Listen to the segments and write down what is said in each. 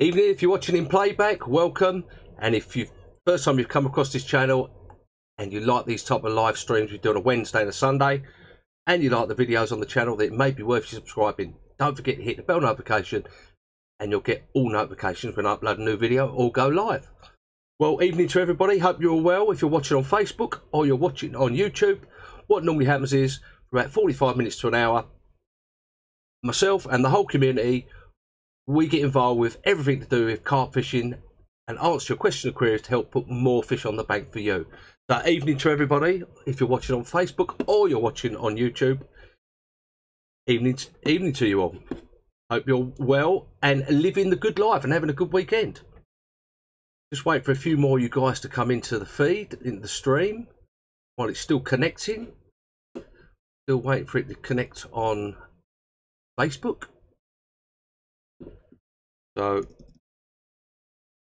Evening, if you're watching in playback, welcome. And if you first time you've come across this channel and you like these type of live streams we do on a Wednesday and a Sunday, and you like the videos on the channel, that it may be worth you subscribing. Don't forget to hit the bell notification and you'll get all notifications when I upload a new video or go live. Well, evening to everybody. Hope you're all well. If you're watching on Facebook or you're watching on YouTube, what normally happens is for about 45 minutes to an hour, myself and the whole community, we get involved with everything to do with carp fishing and answer your questions and queries to help put more fish on the bank for you. So evening to everybody. If you're watching on Facebook or you're watching on YouTube, evening to you all. Hope you're well and living the good life and having a good weekend. Just wait for a few more of you guys to come into the feed, into the stream, while it's still connecting. Still waiting for it to connect on Facebook. So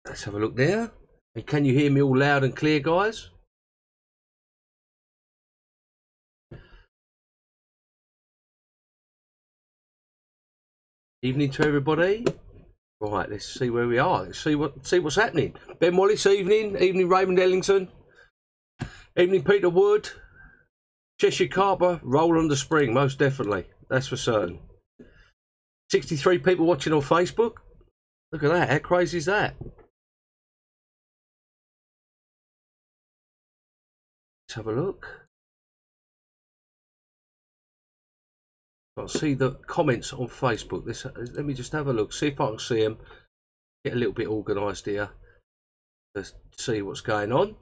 let's have a look there. And can you hear me all loud and clear, guys? Evening to everybody. Right, let's see where we are. Let's see what's happening. Ben Wallace, evening. Evening, Raymond Ellington. Evening, Peter Wood. Cheshire Carper, roll on the spring, most definitely. That's for certain. 63 people watching on Facebook. Look at that. How crazy is that? Let's have a look. I'll see the comments on Facebook. Let me just have a look, see if I can see them. Get a little bit organised here to see what's going on.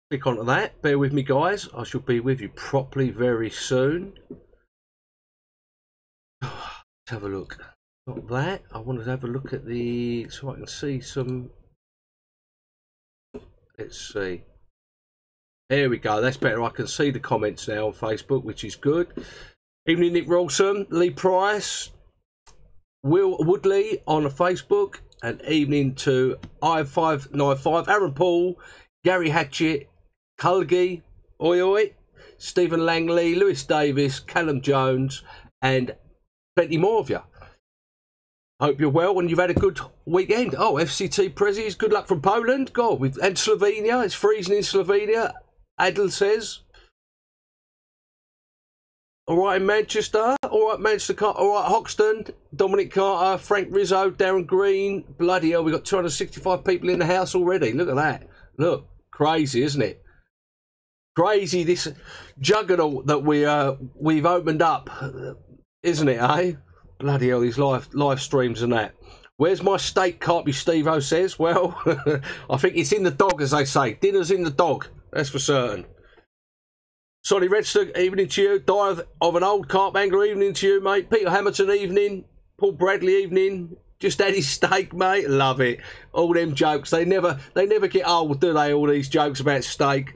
Click onto that. Bear with me, guys. I shall be with you properly very soon. Let's have a look. Not that. I wanted to have a look at the, so I can see some. Let's see. There we go. That's better. I can see the comments now on Facebook, which is good. Evening, Nick Rawson, Lee Price, Will Woodley on Facebook, and evening to I595, Aaron Paul, Gary Hatchett, Culgy, Oi Oi, Stephen Langley, Lewis Davis, Callum Jones, and plenty more of you. Hope you're well and you've had a good weekend. Oh, FCT Prezzies, good luck from Poland. God, and Slovenia. It's freezing in Slovenia. Adel says. All right in Manchester. All right, Manchester. All right, Hoxton. Dominic Carter, Frank Rizzo, Darren Green. Bloody hell, we've got 265 people in the house already. Look at that. Look, crazy, isn't it? Crazy, this juggernaut that we've opened up. Isn't it, eh? Bloody hell, these live streams and that. Where's my steak carp, you Steve-O says? Well, I think it's in the dog, as they say. Dinner's in the dog, that's for certain. Sonny Redstock, evening to you. Die of an old carp angler, evening to you, mate. Peter Hamilton, evening. Paul Bradley, evening. Just had his steak, mate. Love it. All them jokes, they never get old, do they? All these jokes about steak.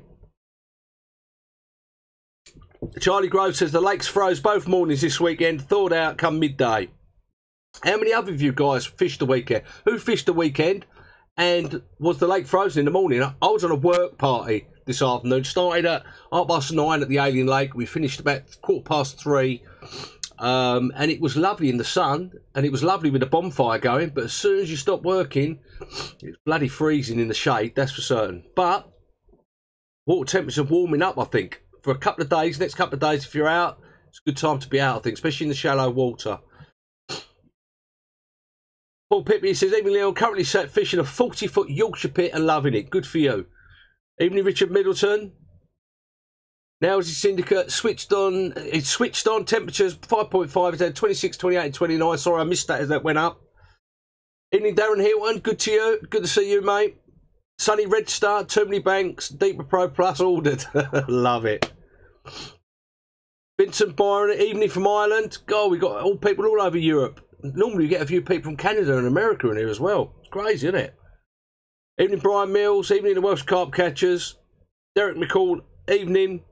Charlie Grove says the lakes froze both mornings this weekend, thawed out come midday. How many other of you guys fished the weekend? Who fished the weekend? And was the lake frozen in the morning? I was on a work party this afternoon. Started at 9:30 at the Alien Lake. We finished about 3:15. And it was lovely in the sun. And it was lovely with the bonfire going. But as soon as you stop working, it's bloody freezing in the shade. That's for certain. But water temperature warming up, I think. For a couple of days, next couple of days, if you're out, it's a good time to be out, I think, especially in the shallow water. Paul Pippy says, evening Leon, currently set fishing a 40-foot Yorkshire pit and loving it. Good for you. Evening Richard Middleton. Now is the syndicate switched on. It's switched on. Temperatures 5.5. It's had 26, 28, and 29. Sorry, I missed that as that went up. Evening Darren Hilton. Good to you. Good to see you, mate. Sunny Red Star, too many banks, Deeper Pro Plus ordered. Love it. Vincent Byron, evening from Ireland. God, we got all people all over Europe. Normally we get a few people from Canada and America in here as well. It's crazy, isn't it? Evening Brian Mills, evening the Welsh Carp Catchers. Derek McCall, evening.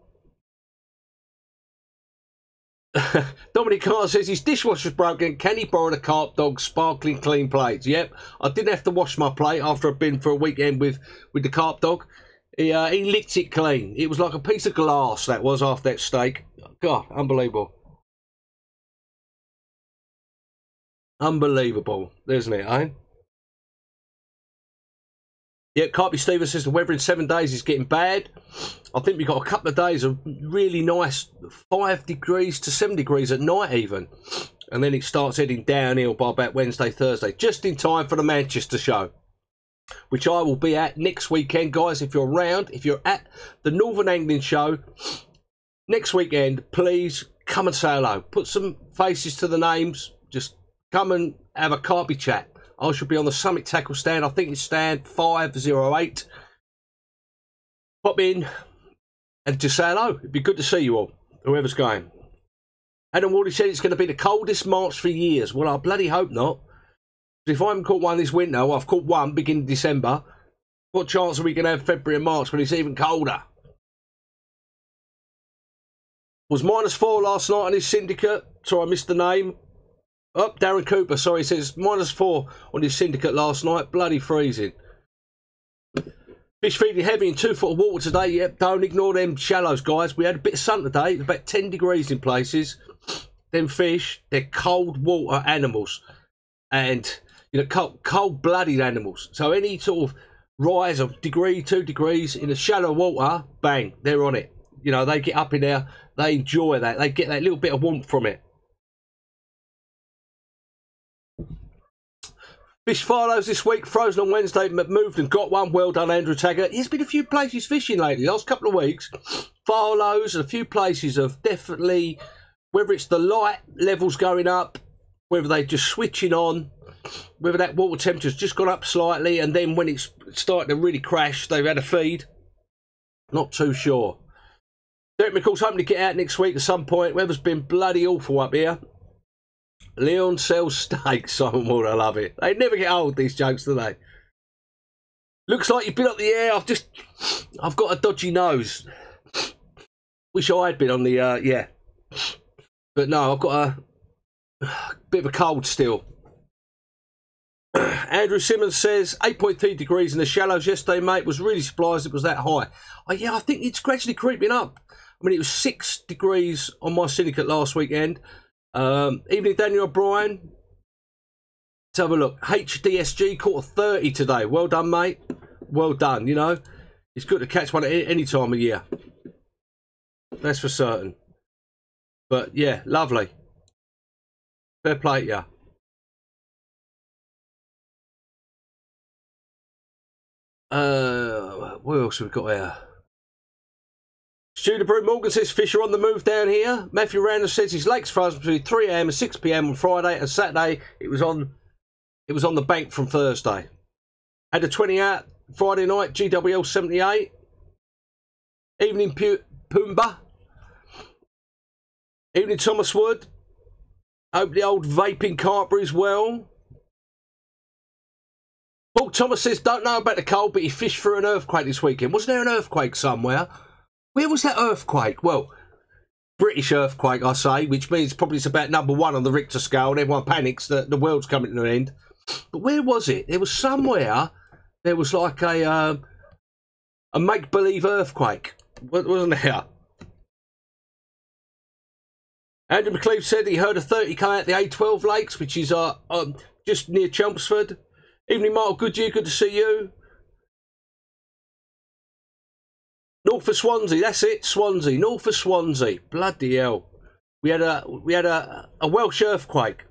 Dominic Carter says his dishwasher's broken. Can he borrow the Carp Dog sparkling clean plates? Yep, I didn't have to wash my plate after I've been for a weekend with the Carp Dog. He licked it clean. It was like a piece of glass, that was, after that steak. God, unbelievable. Unbelievable, isn't it, eh? Yeah, Carpy Stevens says the weather in 7 days is getting bad. I think we got a couple of days of really nice 5 degrees to 7 degrees at night even. And then it starts heading downhill by about Wednesday, Thursday. Just in time for the Manchester show, which I will be at next weekend, guys. If you're around, if you're at the Northern Angling Show next weekend, please come and say hello. Put some faces to the names. Just come and have a carpy chat. I shall be on the Summit Tackle stand. I think it's stand 508. Pop in and just say hello. It'd be good to see you all, whoever's going. Adam Wally said it's going to be the coldest March for years. Well, I bloody hope not. If I haven't caught one this winter, well, I've caught one beginning December. What chance are we going to have February and March when it's even colder? Was -4 last night on his syndicate. Sorry, I missed the name. Oh, Darren Cooper, sorry, he says -4 on his syndicate last night. Bloody freezing. Fish feeding heavy in 2 foot of water today. Yep, don't ignore them shallows, guys. We had a bit of sun today. It was about 10 degrees in places. Them fish, they're cold water animals. And, you know, cold-blooded animals. So any sort of rise of degree, 2 degrees in the shallow water, bang, they're on it. You know, they get up in there. They enjoy that. They get that little bit of warmth from it. Fish Farlows this week, frozen on Wednesday, moved and got one. Well done, Andrew Taggart. There's been a few places fishing lately, last couple of weeks. Farlows and a few places have definitely, whether it's the light levels going up, whether they're just switching on, whether that water temperature's just gone up slightly, and then when it's starting to really crash, they've had a feed. Not too sure. Derek McCall's hoping to get out next week at some point. Weather's been bloody awful up here. Leon sells steaks, Simon Ward, I love it. They never get old, these jokes, do they? Looks like you've been up the air. I've got a dodgy nose. Wish I had been on the, yeah. But no, I've got a bit of a cold still. Andrew Simmons says 8.3 degrees in the shallows yesterday, mate. Was really surprised it was that high. Oh, yeah, I think it's gradually creeping up. I mean, it was 6 degrees on my syndicate last weekend. Evening, Daniel O'Brien. Let's have a look. HDSG caught a 30 today. Well done, mate. Well done, you know. It's good to catch one at any time of year. That's for certain. But, yeah, lovely. Fair play to you. What else have we got here? Studer Brew Morgan says fish are on the move down here. Matthew Randall says his lakes frozen between 3 AM and 6 PM on Friday, and Saturday it was on the bank from Thursday. Had a 20 out Friday night, GWL 78. Evening Pumbaa. Evening Thomas Wood. Hope the old vaping Carper as well. Paul Thomas says don't know about the cold, but he fished through an earthquake this weekend. Wasn't there an earthquake somewhere? Where was that earthquake? Well, British earthquake, I say, which means probably it's about #1 on the Richter scale, and everyone panics that the world's coming to an end. But where was it? There was somewhere, there was like a make-believe earthquake, wasn't there? Andrew McLeave said he heard a 30 come out the A12 lakes, which is just near Chelmsford. Evening, Mark Goodyear, good to see you. North of Swansea, that's it, Swansea, north of Swansea. Bloody hell. We had a Welsh earthquake.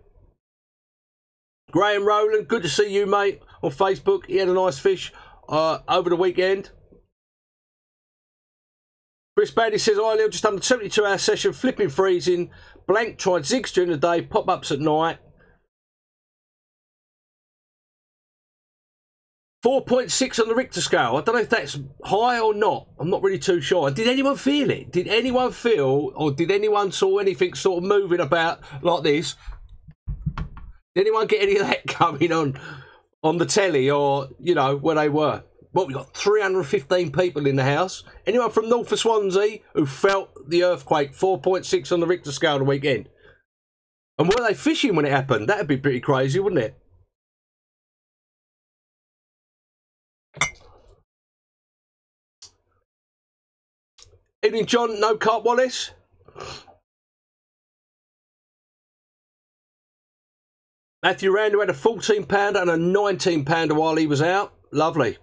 Graham Rowland, good to see you, mate, on Facebook. He had a nice fish over the weekend. Chris Baddy says, "Hi, Leo, just done a 72-hour session, flipping freezing. Blank, tried zigs during the day, pop-ups at night. 4.6 on the Richter scale. I don't know if that's high or not. I'm not really too sure. Did anyone feel it? Did anyone feel, or did anyone saw anything sort of moving about like this? Did anyone get any of that coming on the telly, or, you know, where they were? Well, we got 315 people in the house. Anyone from north of Swansea who felt the earthquake? 4.6 on the Richter scale the weekend. And were they fishing when it happened? That'd be pretty crazy, wouldn't it? Evening, John. No Carp Wallace. Matthew Randall had a 14-pounder and a 19-pounder while he was out. Lovely.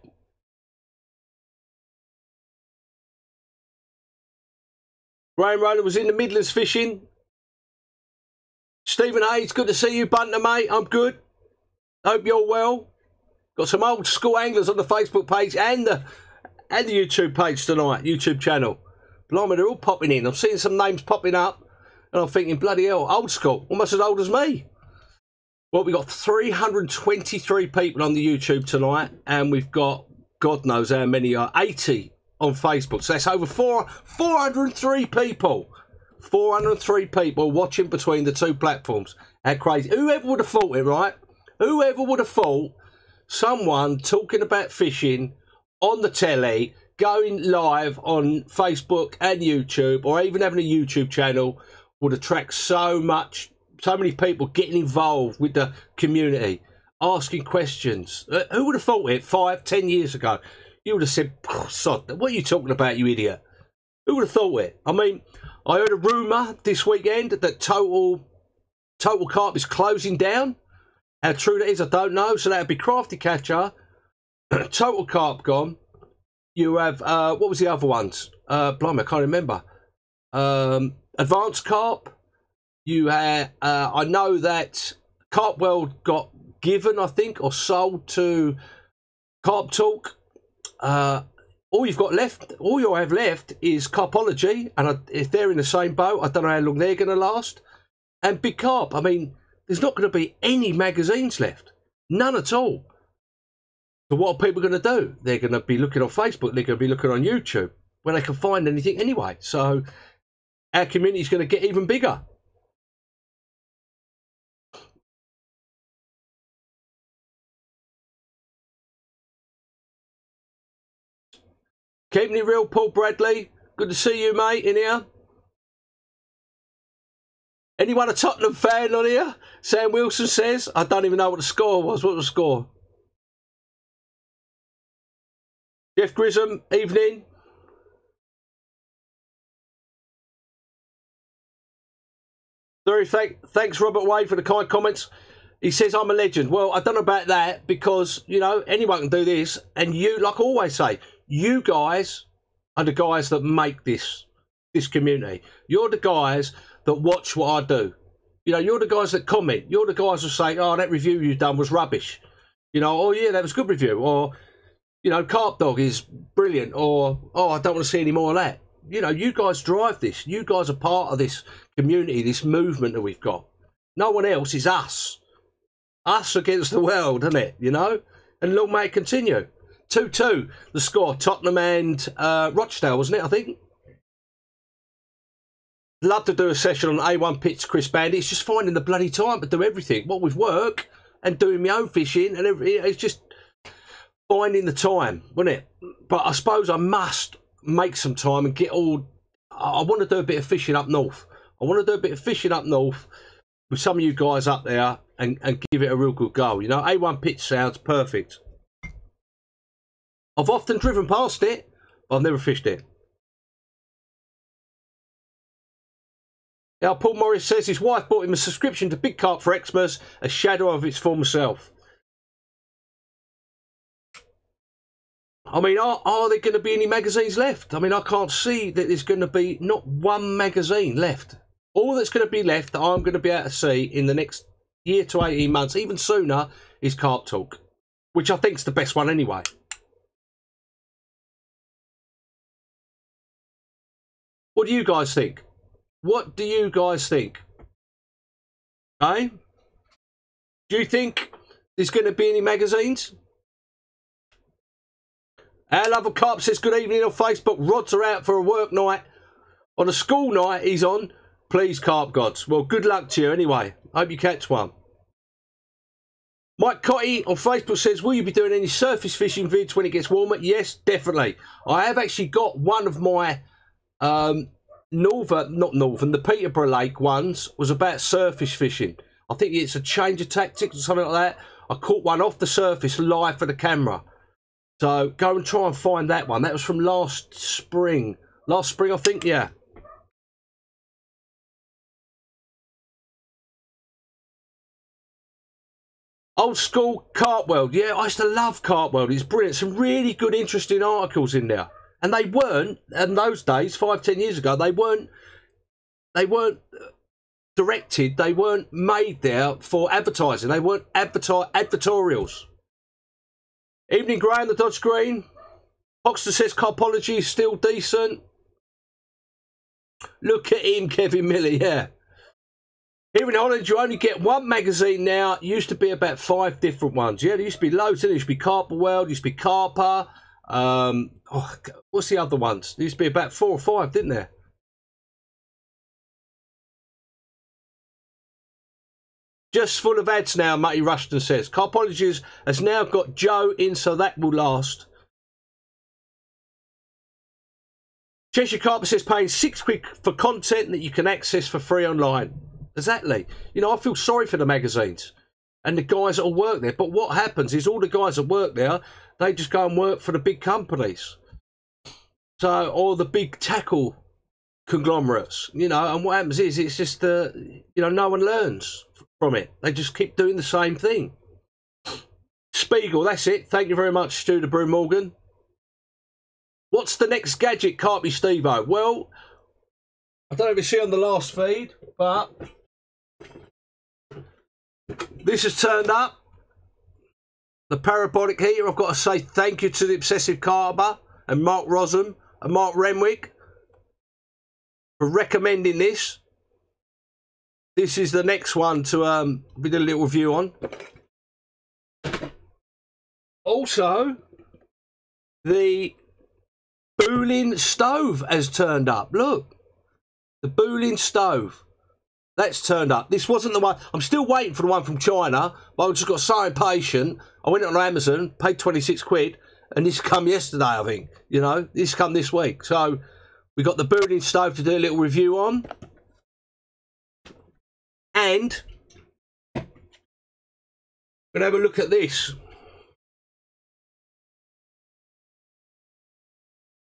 Graham Rowland was in the Midlands fishing. Stephen Hayes, good to see you, Bunter, mate. I'm good. Hope you're well. Got some old school anglers on the Facebook page and the YouTube page tonight, YouTube channel. Blimey, they're all popping in. I'm seeing some names popping up, and I'm thinking, bloody hell, old school, almost as old as me. Well, we've got 323 people on the YouTube tonight, and we've got, God knows how many, 80 on Facebook. So that's over 403 people. 403 people watching between the two platforms. How crazy. Whoever would have thought it, right? Whoever would have thought someone talking about fishing on the telly, going live on Facebook and YouTube, or even having a YouTube channel, would attract so many people getting involved with the community, asking questions. Who would have thought it 5, 10 years ago? You would have said, oh, sod, what are you talking about, you idiot? Who would have thought it? I mean, I heard a rumour this weekend that Total Carp is closing down. How true that is, I don't know. So that would be Crafty Catcher, Total Carp gone. You have, what was the other ones? Blimey, I can't remember. Advanced Carp. You had, I know that Carp World got given, I think, or sold to Carp Talk. All you've got left, all you have left is Carpology, and if they're in the same boat, I don't know how long they're going to last. And Big Carp, I mean, there's not going to be any magazines left. None at all. So what are people going to do? They're going to be looking on Facebook, they're going to be looking on YouTube, where they can find anything anyway. So our community is going to get even bigger. Keeping it real, Paul Bradley. Good to see you, mate, in here. Anyone a Tottenham fan on here? Sam Wilson says. I don't even know what the score was. What was the score? Jeff Grissom, evening. Thanks, Robert Wade, for the kind comments. He says, I'm a legend. Well, I don't know about that because, you know, anyone can do this. And you, like I always say, you guys are the guys that make this community. You're the guys that watch what I do. You know, you're the guys that comment. You're the guys that say, oh, that review you done was rubbish. You know, oh, yeah, that was a good review. Or, you know, Carp Dog is brilliant. Or, oh, I don't want to see any more of that. You know, you guys drive this. You guys are part of this community, this movement that we've got. No one else is us. Us against the world, isn't it? You know? And long may it continue. 2-2, the score. Tottenham and Rochdale, wasn't it, I think? Love to do a session on A1 Pits, Chris Bandy. It's just finding the bloody time to do everything. What with work and doing my own fishing and everything, it's just finding the time, wasn't it? But I suppose I must make some time and get all... I want to do a bit of fishing up north. I want to do a bit of fishing up north with some of you guys up there and give it a real good go. You know, A1 Pits sounds perfect. I've often driven past it, but I've never fished it. Now, Paul Morris says his wife bought him a subscription to Big Carp for Xmas, a shadow of its former self. I mean, are there going to be any magazines left? I mean, I can't see that there's going to be not one magazine left. All that's going to be left that I'm going to be able to see in the next year to 18 months, even sooner, is Carp Talk, which I think is the best one anyway. What do you guys think? What do you guys think? Eh? Do you think there's going to be any magazines? Our lover Carp says, good evening on Facebook. Rods are out for a work night. On a school night, he's on. Please, Carp Gods. Well, good luck to you anyway. Hope you catch one. Mike Cotty on Facebook says, will you be doing any surface fishing vids when it gets warmer? Yes, definitely. I have actually got one of my... the Peterborough Lake ones was about surface fishing. I think it's a change of tactics or something like that. I caught one off the surface live for the camera. So go and try and find that one. That was from last spring. Last spring, I think, yeah. Old school Carp World. Yeah, I used to love Carp World. It's brilliant. Some really good, interesting articles in there. And they weren't, in those days, 5-10 years ago, they weren't directed, they weren't made there for advertising. They weren't advertorials. Evening Graham, the Dodge Green. Hoxton says Carpology is still decent. Look at him, Kevin Miller, yeah. Here in Holland, you only get one magazine now. It used to be about 5 different ones. Yeah, there used to be loads. There used to be Carp World, there used to be Carper. What's the other ones? There used to be about 4 or 5, didn't there? Just full of ads now, Matty Rushton says. Carpologies has now got Joe in, so that will last. Cheshire Carper says paying £6 for content that you can access for free online. Exactly. You know, I feel sorry for the magazines and the guys that will work there. But what happens is all the guys that work there, they just go and work for the big companies. So, or the big tackle conglomerates, you know, and what happens is it's just, you know, no one learns from it. They just keep doing the same thing. Spiegel, that's it. Thank you very much, Stu the Brew Morgan. What's the next gadget, Carpy Stevo? Well, I don't know if you see on the last feed, but this has turned up. The parabolic heater. I've got to say thank you to the Obsessive Carper and Mark Rosam and Mark Renwick for recommending this. This is the next one to be doing a little review on. Also, the Boolin stove has turned up. Look, the Boolin stove. That's turned up. This wasn't the one. I'm still waiting for the one from China, but I just got so impatient. I went on Amazon, paid 26 quid, and this come yesterday, I think. You know, this come this week. So we got the Boolin stove to do a little review on. And we're going to have a look at this.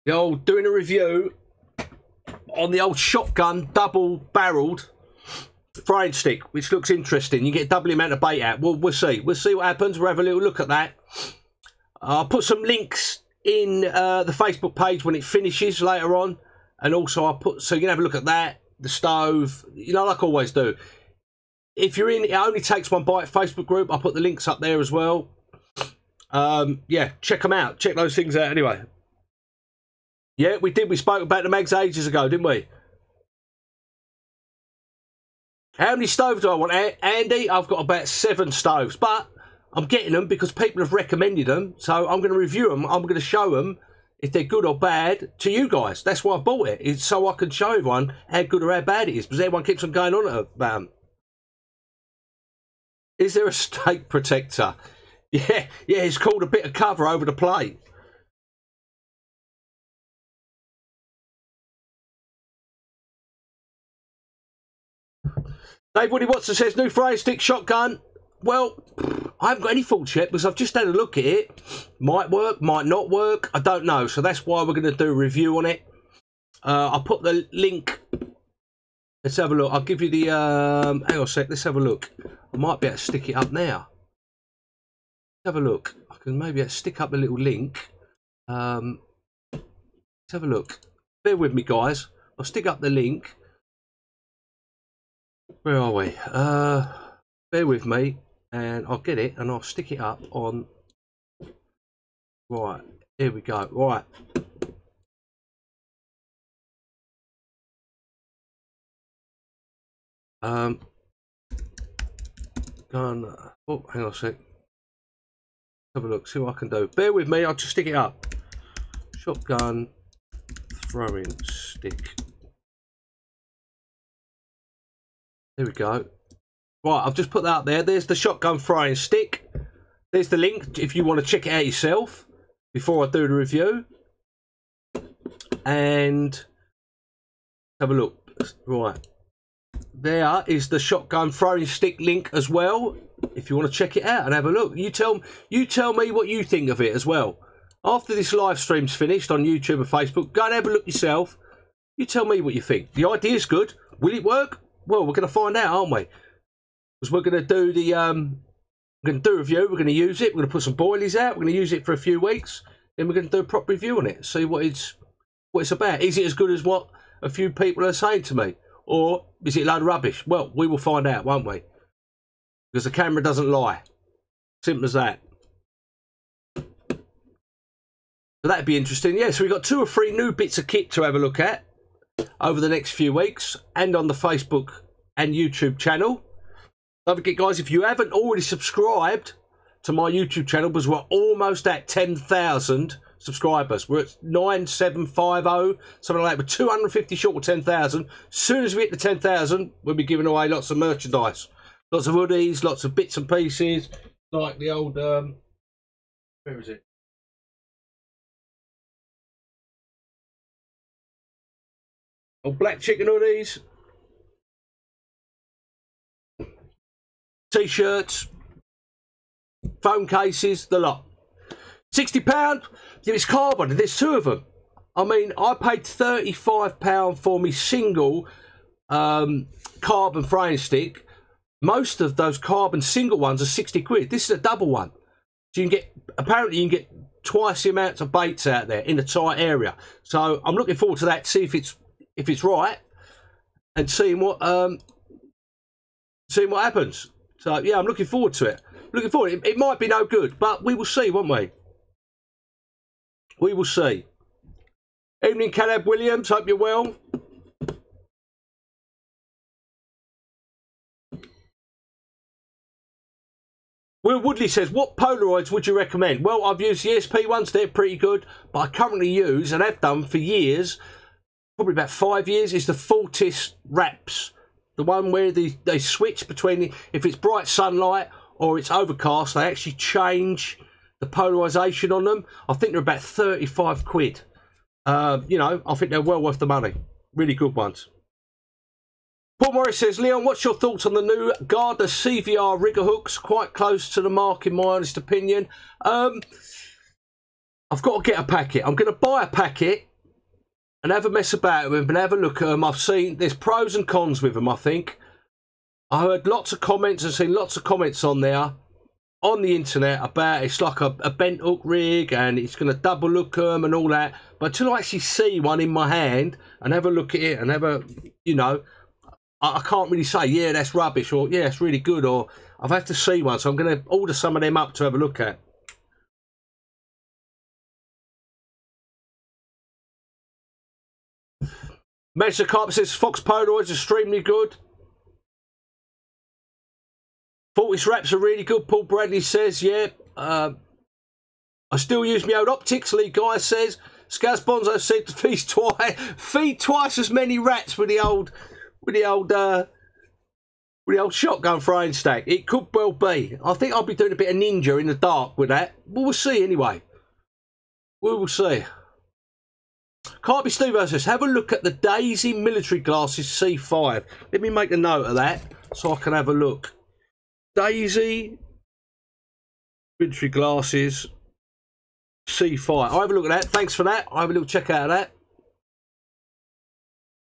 The old, doing a review on the old shotgun double-barreled frying stick, which looks interesting. You get double the amount of bait out. We'll see. We'll see what happens. We'll have a little look at that. I'll put some links in the Facebook page when it finishes later on. And also I'll put, so you can have a look at that, the stove, you know, like I always do. If you're in, it only takes one bite Facebook group. I'll put the links up there as well. Yeah, check them out. Check those things out anyway. Yeah, we did. We spoke about the mags ages ago, didn't we? How many stoves do I want, Andy? I've got about 7 stoves, but I'm getting them because people have recommended them. So I'm going to review them. I'm going to show them if they're good or bad to you guys. That's why I bought it. It's so I can show everyone how good or how bad it is, because everyone keeps on going on about them. Is there a steak protector? Yeah, it's called a bit of cover over the plate. Dave Woody Watson says, new frying stick shotgun. Well, I haven't got any faults yet because I've just had a look at it. Might work, might not work. I don't know. So that's why we're going to do a review on it. I'll put the link. Let's have a look. I'll give you the... hang on a sec. Let's have a look. I might be able to stick it up now. Let's have a look. I can maybe stick up a little link. Let's have a look. Bear with me, guys. I'll stick up the link. Where are we? Bear with me, and I'll get it, and I'll stick it up on. Right, here we go. Right. Oh, hang on a sec. Have a look. See what I can do. Bear with me. I'll just stick it up. Shotgun throwing stick. There we go. Right, I've just put that up there. There's the shotgun frying stick. There's the link if you want to check it out yourself before I do the review. And have a look. Right. There is the shotgun throwing stick link as well. If you want to check it out and have a look. You tell me what you think of it as well. After this live stream's finished on YouTube and Facebook, go and have a look yourself. You tell me what you think. The idea's good. Will it work? Well, we're going to find out, aren't we? Because we're going to do the We're going to do a review. We're going to use it. We're going to put some boilies out. We're going to use it for a few weeks. Then we're going to do a proper review on it. See what it's about. Is it as good as what a few people are saying to me? Or is it a load of rubbish? Well, we will find out, won't we? Because the camera doesn't lie. Simple as that. So that'd be interesting. Yeah, so we've got 2 or 3 new bits of kit to have a look at over the next few weeks, and on the Facebook and YouTube channel. Don't forget, guys, if you haven't already subscribed to my YouTube channel, because we're almost at 10,000 subscribers. We're at 9750, something like that. We're 250 short of 10,000. As soon as we hit the 10,000, we'll be giving away lots of merchandise. Lots of hoodies, lots of bits and pieces, like the old, where is it? Old black chicken hoodies, t-shirts, phone cases, the lot. £60. Yeah, it's carbon, and there's 2 of them. I mean, I paid £35 for me single carbon frame stick. Most of those carbon single ones are 60 quid. This is a double one. So you can get, apparently you can get twice the amount of baits out there in a tight area. So I'm looking forward to that, to see if it's right, and seeing what happens. So yeah, I'm looking forward to it. Looking forward. It might be no good, but we will see, won't we? We will see. Evening, Caleb Williams. Hope you're well. Will Woodley says, what Polaroids would you recommend? Well, I've used the ESP ones. They're pretty good. But I currently use, and have done for years, probably about 5 years, is the Fortis wraps. The one where they switch between, if it's bright sunlight or it's overcast, they actually change the polarisation on them. I think they're about 35 quid. You know, I think they're well worth the money. Really good ones. Paul Morris says, Leon, what's your thoughts on the new Gardner CVR rigger hooks? Quite close to the mark, in my honest opinion. I've got to get a packet. I'm going to buy a packet and have a mess about with them and have a look at them. I've seen there's pros and cons with them, I think. I heard lots of comments and seen lots of comments on there, on the internet, about it's like a bent hook rig and it's going to double look them and all that. But until I actually see one in my hand and have a look at it and have a, you know, I can't really say, yeah, that's rubbish, or yeah, it's really good, or I've had to see one. So I'm going to order some of them up to have a look at. Magic Carp says Fox Polaroids are extremely good. Fortis wraps are really good. Paul Bradley says, yeah. I still use my old optics. Lee Guy says, Scaz Bonzo said to feed twice as many rats with the old shotgun throwing stack. It could well be. I think I'll be doing a bit of ninja in the dark with that. But we'll see anyway. We will see. Carpy Steve says, have a look at the Daisy military glasses C5. Let me make a note of that so I can have a look. Daisy military glasses C5. I'll have a look at that. Thanks for that. I'll have a little check out of that.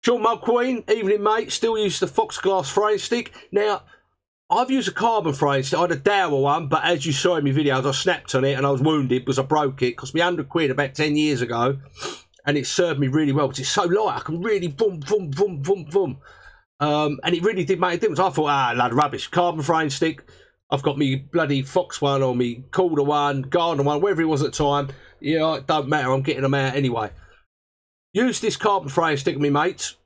Sean Mulqueen, evening mate. Still use the Fox glass frame stick. Now, I've used a carbon frame stick. I had a Dower one, but as you saw in my videos, I snapped on it and I was wounded because I broke it. It cost me 100 quid about 10 years ago. And it served me really well because it's so light. I can really boom, boom, boom, boom, boom. And it really did make a difference. I thought, load of rubbish. Carbon frame stick. I've got me bloody Fox one or me Calder one, Gardner one, wherever it was at the time. Yeah, it don't matter. I'm getting them out anyway. Used this carbon frame stick with me mates.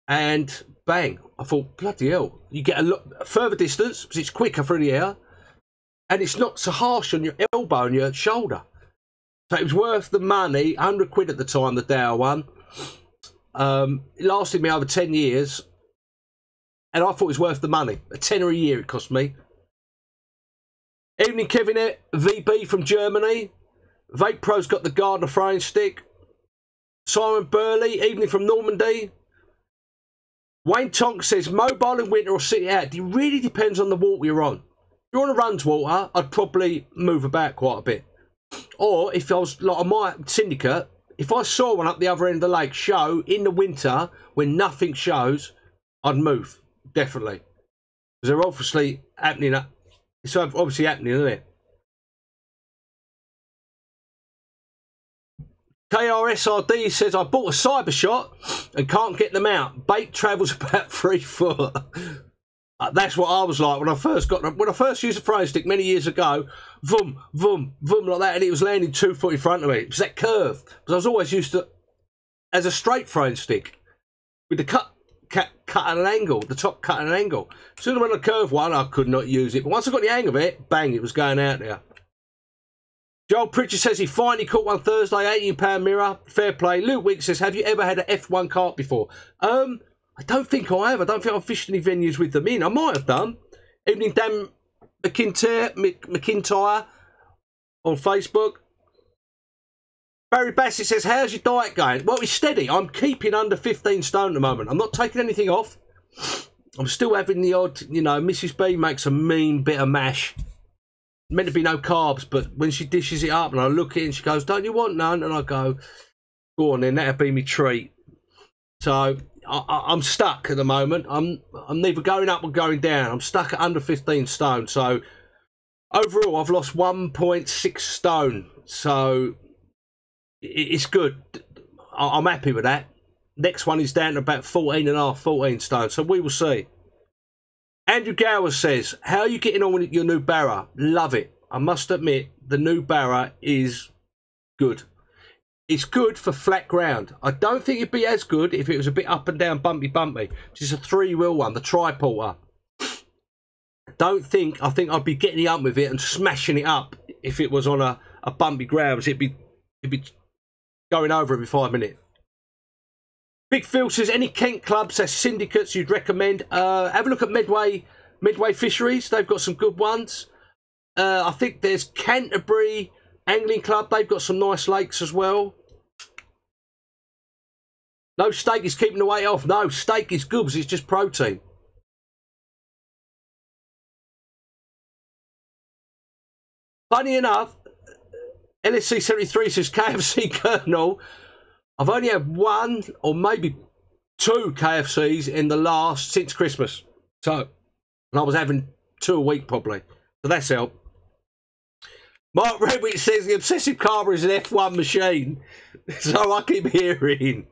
And bang. I thought, bloody hell. You get a lot further distance because it's quicker through the air. And it's not so harsh on your elbow and your shoulder. So it was worth the money, 100 quid at the time, the Dow one. It lasted me over 10 years. And I thought it was worth the money. A tenner a year it cost me. Evening Kevin VB from Germany. Vape Pro's got the Gardner frame stick. Simon Burley, evening from Normandy. Wayne Tonk says, mobile in winter or city out. It really depends on the water you're on. If you're on a runs water, I'd probably move about quite a bit. Or if I was like on my syndicate, if I saw one up the other end of the lake show in the winter when nothing shows, I'd move, definitely. Because they're obviously happening It's obviously happening, isn't it? KRSRD says, I bought a cyber shot and can't get them out. Bait travels about 3 foot. That's what I was like when I first used a throwing stick many years ago. Vroom, vroom, vroom like that, and it was landing 2 foot in front of me. It was that curve. Because I was always used to, as a straight throwing stick, with the cut at an angle, the top cut at an angle. As soon as I went on a curve one, I could not use it. But once I got the hang of it, bang, it was going out there. Joel Pritchard says he finally caught one Thursday, £18 mirror, fair play. Luke Weeks says, have you ever had an F1 carp before? I don't think I have. I don't think I've fished any venues with them in. I might have done. Evening Dan McIntyre on Facebook. Barry Bassett says, how's your diet going? Well, it's steady. I'm keeping under 15 stone at the moment. I'm not taking anything off. I'm still having the odd, you know, Mrs. B makes a mean bit of mash. Meant to be no carbs, but when she dishes it up and I look at it and she goes, don't you want none? And I go, go on then, that'll be my treat. So I'm stuck at the moment. I'm neither going up or going down. I'm stuck at under 15 stone. So overall, I've lost 1.6 stone. So it's good. I'm happy with that. Next one is down to about 14 stone. So we will see. Andrew Gower says, how are you getting on with your new barra? Love it. I must admit, the new barra is good. It's good for flat ground. I don't think it'd be as good if it was a bit up and down, bumpy. Which is a 3-wheel one, the tri-porter. I think I'd be getting up with it and smashing it up if it was on a bumpy ground. It'd be going over every 5 minutes. Big Phil says, any Kent clubs as syndicates you'd recommend? Have a look at Medway Fisheries. They've got some good ones. I think there's Canterbury Angling Club. They've got some nice lakes as well. No, steak is keeping the weight off. No, steak is good because it's just protein. Funny enough, LSC 73 says, KFC Colonel, I've only had 1 or maybe 2 KFCs in the since Christmas. So, and I was having 2 a week probably. So that's helped. Mark Redwich says the obsessive carver is an F1 machine. So I keep hearing.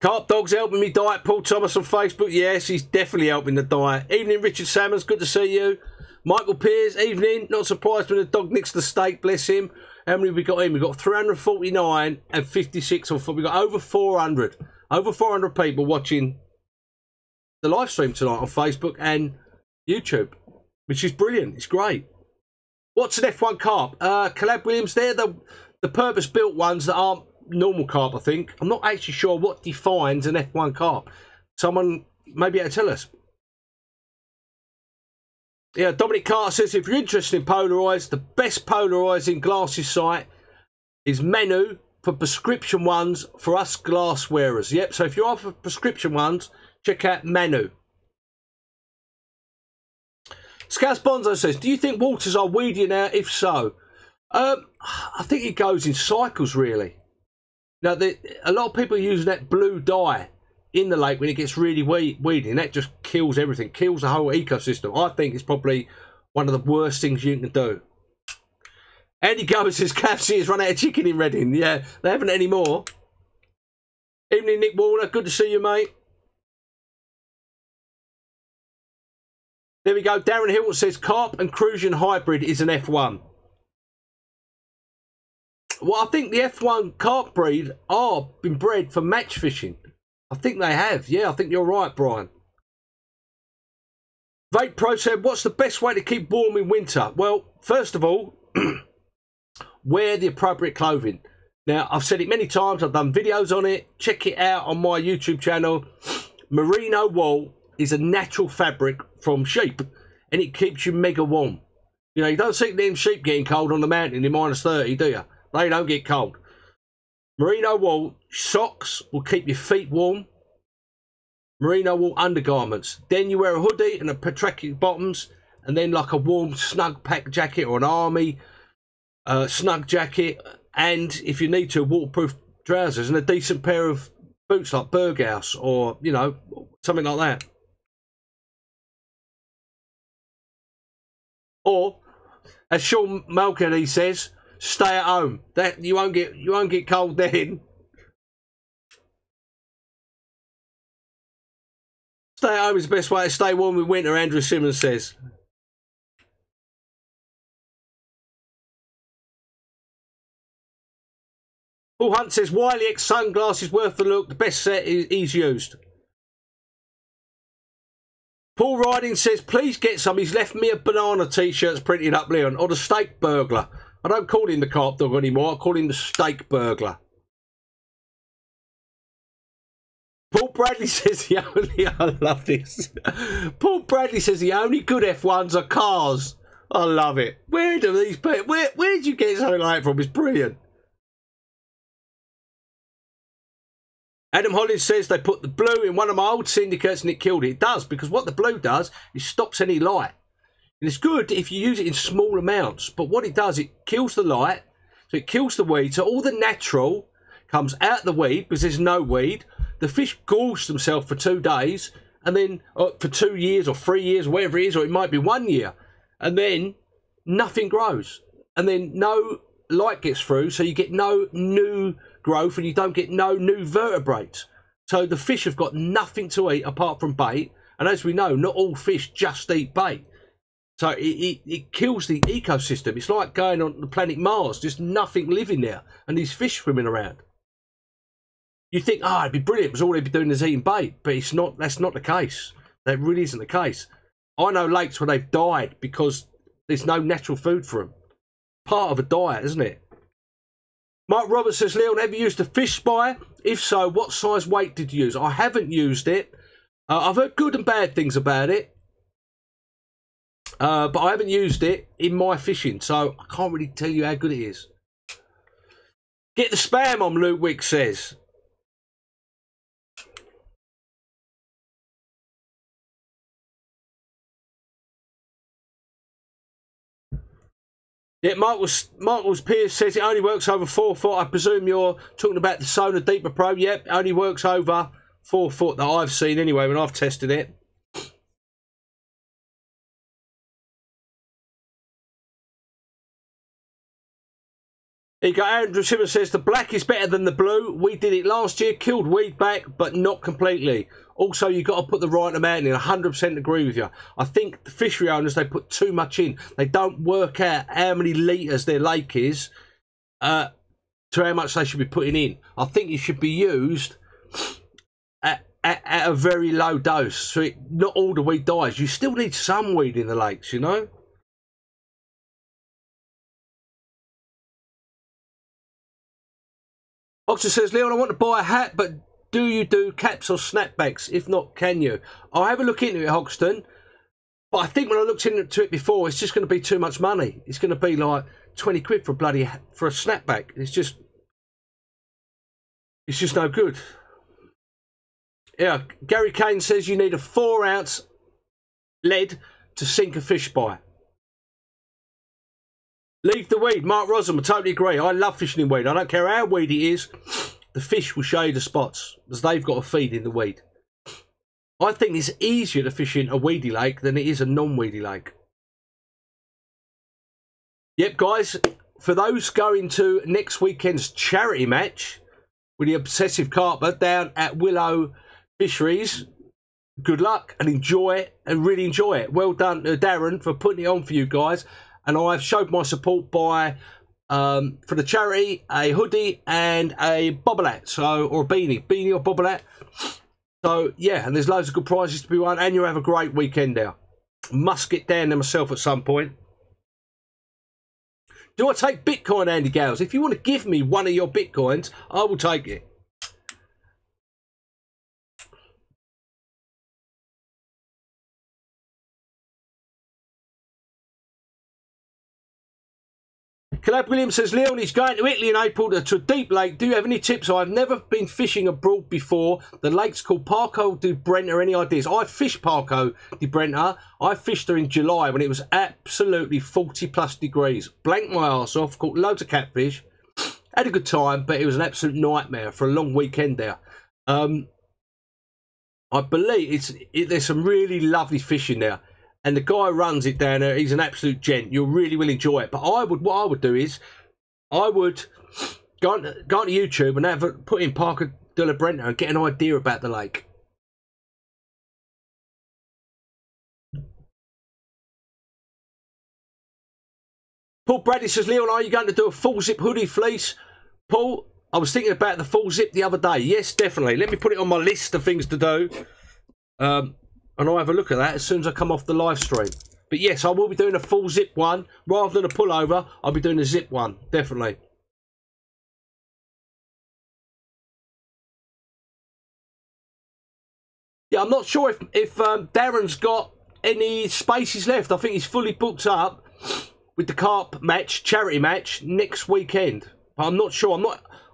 Carp Dog's helping me diet. Paul Thomas on Facebook. Yes, he's definitely helping the diet. Evening, Richard Salmons. Good to see you. Michael Pears. Evening. Not surprised when the dog nicks the steak. Bless him. How many we got in? We got 349 and 56 on foot. We got over 400. Over 400 people watching the live stream tonight on Facebook and YouTube, which is brilliant. It's great. What's an F1 carp? Caleb Williams. They're the purpose-built ones that aren't normal carp, I think. I'm not actually sure what defines an F1 carp. Someone maybe able to tell us. Yeah, Dominic Carter says, if you're interested in polarised, the best polarising glasses site is Menu for prescription ones for us glass wearers. Yep, so if you're after prescription ones, check out Menu. Scouts Bonzo says, do you think waters are weedier now? If so, I think it goes in cycles, really. Now, a lot of people are using that blue dye in the lake when it gets really weedy, and that just kills everything, kills the whole ecosystem. I think it's probably one of the worst things you can do. Andy Gomez says, KFC has run out of chicken in Reading. Yeah, they haven't any more. Evening, Nick Warner. Good to see you, mate. There we go. Darren Hill says, Carp and Crucian hybrid is an F1. Well, I think the F1 carp breed are been bred for match fishing. I think they have. Yeah, I think you're right, Brian. Vape Pro said, what's the best way to keep warm in winter? Well, first of all, wear the appropriate clothing. Now, I've said it many times. I've done videos on it. Check it out on my YouTube channel. Merino wool is a natural fabric from sheep, and it keeps you mega warm. You know, you don't see them sheep getting cold on the mountain in -30, do you? They don't get cold. Merino wool socks will keep your feet warm. Merino wool undergarments. Then you wear a hoodie and a protracted bottoms, and then like a warm snug pack jacket or an army snug jacket, and if you need to, waterproof trousers and a decent pair of boots like Berghaus or, you know, something like that. Or, as Sean Mulcahy says, stay at home. That you won't get cold then. Stay at home is the best way to stay warm in winter, Andrew Simmons says. Paul Hunt says, Wiley X sunglasses worth the look. The best set he's used. Paul Riding says, please get some. He's left me a banana t-shirts printed up, Leon. Or the steak burglar. I don't call him the carp dog anymore. I call him the steak burglar. Paul Bradley says the only... I love this. Paul Bradley says the only good F1s are cars. I love it. Where do these... Where did you get something like that from? It's brilliant. Adam Hollins says they put the blue in one of my old syndicates and it killed it. It does, because what the blue does is stops any light. And it's good if you use it in small amounts. But what it does, it kills the light. So it kills the weed. So all the natural comes out the weed because there's no weed. The fish gorge themselves for 2 days. And then for 2 years or 3 years, whatever it is, or it might be 1 year. And then nothing grows. And then no light gets through. So you get no new growth and you don't get no new vertebrates. So the fish have got nothing to eat apart from bait. And as we know, not all fish just eat bait. So it kills the ecosystem. It's like going on the planet Mars. There's nothing living there. And these fish swimming around. You think, oh, it'd be brilliant because all they'd be doing is eating bait. But it's not. That's not the case. That really isn't the case. I know lakes where they've died because there's no natural food for them. Part of a diet, isn't it? Mark Roberts says, Leon, have you used a fish spy? If so, what size weight did you use? I haven't used it. I've heard good and bad things about it. But I haven't used it in my fishing, so I can't really tell you how good it is. Get the spam on, Luke Wick says. Yeah, Michael's Pierce says it only works over 4 foot. I presume you're talking about the Sonar Deeper Pro. Yep, it only works over 4 foot that I've seen anyway when I've tested it. Here you go, Andrew Simmons says, the black is better than the blue. We did it last year, killed weed back, but not completely. Also, you've got to put the right amount in. 100% agree with you. I think the fishery owners, they put too much in. They don't work out how many litres their lake is to how much they should be putting in. I think it should be used at a very low dose. So not all the weed dies. You still need some weed in the lakes, you know? Oxford says, Leon, I want to buy a hat, but do you do caps or snapbacks? If not, can you? I'll have a look into it, Hoxton. But I think when I looked into it before, it's just going to be too much money. It's going to be like 20 quid for a bloody for a snapback. It's just no good. Yeah, Gary Kane says you need a 4-ounce lead to sink a fish by. Leave the weed. Mark Rossum, I totally agree. I love fishing in weed. I don't care how weedy it is. The fish will show you the spots because they've got to feed in the weed. I think it's easier to fish in a weedy lake than it is a non-weedy lake. Yep, guys. For those going to next weekend's charity match with the Obsessive Carper down at Willow Fisheries, good luck and enjoy it and really enjoy it. Well done, Darren, for putting it on for you guys. And I've showed my support by, for the charity, a hoodie and a bobble hat, so, or a beanie or bobble hat. So, yeah, and there's loads of good prizes to be won, and you'll have a great weekend there. Must get down there myself at some point. Do I take Bitcoin, Andy Gales? If you want to give me one of your Bitcoins, I will take it. Caleb Williams says, Leon is going to Italy in April to a deep lake. Do you have any tips? I've never been fishing abroad before. The lake's called Parco di Brenta. Any ideas? I fished Parco di Brenta. I fished her in July when it was absolutely 40+ degrees. Blanked my arse off, caught loads of catfish. Had a good time, but it was an absolute nightmare for a long weekend there. I believe there's some really lovely fishing there, and the guy who runs it down there, he's an absolute gent. You'll really will enjoy it. But what I would do is I would go on to YouTube and put in Parker de la Brenta and get an idea about the lake. Paul Bradley says, Leon, are you going to do a full zip hoodie fleece? Paul, I was thinking about the full zip the other day. Yes, definitely. Let me put it on my list of things to do. And I'll have a look at that as soon as I come off the live stream. But yes, I will be doing a full zip one. Rather than a pullover, I'll be doing a zip one. Definitely. Yeah, I'm not sure if Darren's got any spaces left. I think he's fully booked up with the carp match, charity match, next weekend. But I'm not sure.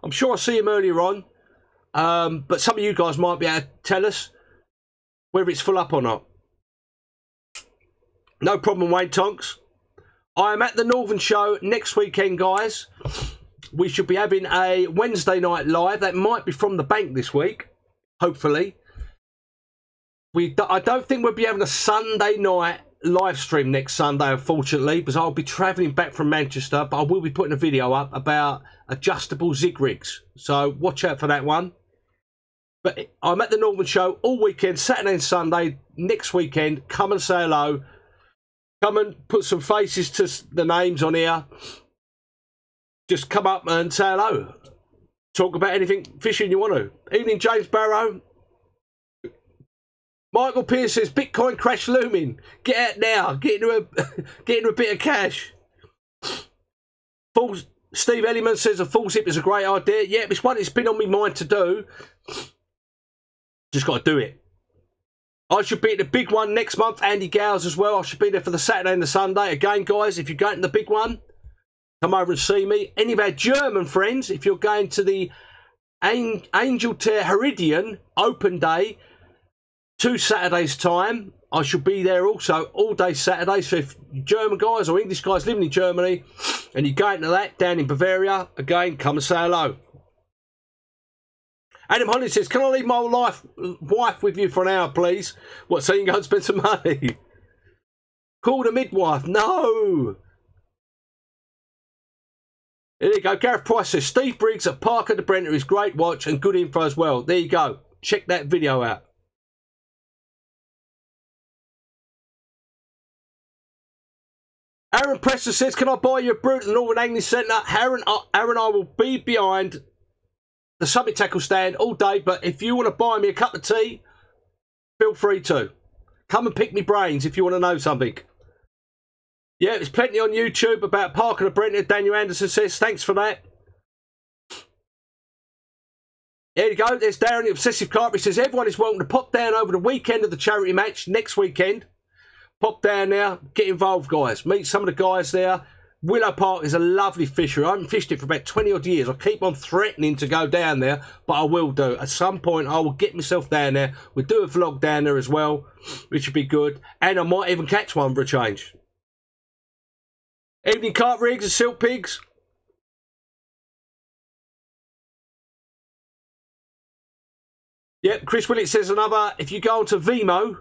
I'm sure I see him earlier on. But some of you guys might be able to tell us whether it's full up or not. No problem, Wayne Tonks. I am at the Northern Show next weekend, guys. We should be having a Wednesday night live. That might be from the bank this week, hopefully. I don't think we'll be having a Sunday night live stream next Sunday, unfortunately, because I'll be travelling back from Manchester, but I will be putting a video up about adjustable zig rigs. So watch out for that one. But I'm at the Northern Show all weekend, Saturday and Sunday, next weekend. Come and say hello. Come and put some faces to the names on here. Just come up and say hello. Talk about anything fishing you want to. Evening, James Barrow. Michael Pierce says, Bitcoin crash looming. Get out now. Get into a bit of cash. Steve Elliman says a full zip is a great idea. Yeah, it's one it's been on my mind to do. Just got to do it. I should be at the big one next month. Andy Gowes as well. I should be there for the Saturday and the Sunday. Again, guys, if you're going to the big one, come over and see me. Any of our German friends, if you're going to the Angel Ter Heridian Open Day, 2 Saturdays time, I shall be there also all day Saturday. So if German guys or English guys living in Germany and you're going to that down in Bavaria, again, come and say hello. Adam Holly says, can I leave my wife with you for an hour, please? What, so you can go and spend some money? Call the midwife. No. There you go. Gareth Price says, Steve Briggs at Parker de Brenta is great watch and good info as well. There you go. Check that video out. Aaron Preston says, can I buy you a Brute at the Northern Angling Centre? Aaron, I will be behind the Summit Tackle stand all day, but if you want to buy me a cup of tea, feel free to. Come and pick me brains if you want to know something. Yeah, there's plenty on YouTube about Parker de Brenta. Daniel Anderson says, thanks for that. There you go. There's Darren, the Obsessive Carp. He says, everyone is welcome to pop down over the weekend of the charity match next weekend. Pop down there, get involved, guys. Meet some of the guys there. Willow Park is a lovely fishery. I haven't fished it for about 20 odd years. I keep on threatening to go down there, but I will do. At some point, I will get myself down there. We'll do a vlog down there as well, which would be good. And I might even catch one for a change. Evening carp rigs and silk pigs. Yep, Chris Willett says another, if you go onto Vimeo,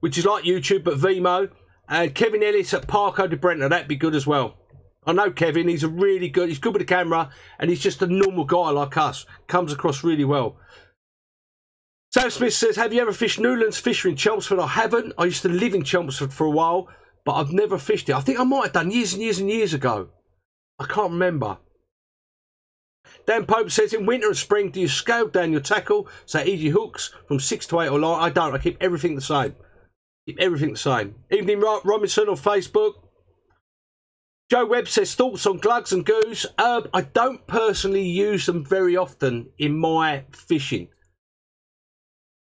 which is like YouTube, but Vimeo, and Kevin Ellis at Parker de Brenta, that'd be good as well. I know Kevin, he's good with the camera, and he's just a normal guy like us. Comes across really well. Sam Smith says, have you ever fished Newlands Fishery in Chelmsford? I haven't. I used to live in Chelmsford for a while, but I've never fished it. I think I might have done years and years and years ago. I can't remember. Dan Pope says, in winter and spring, do you scale down your tackle, so easy hooks from 6 to 8 or light? I don't. I keep everything the same. Keep everything the same. Evening Robinson on Facebook. Joe Webb says, thoughts on glugs and goos? I don't personally use them very often in my fishing.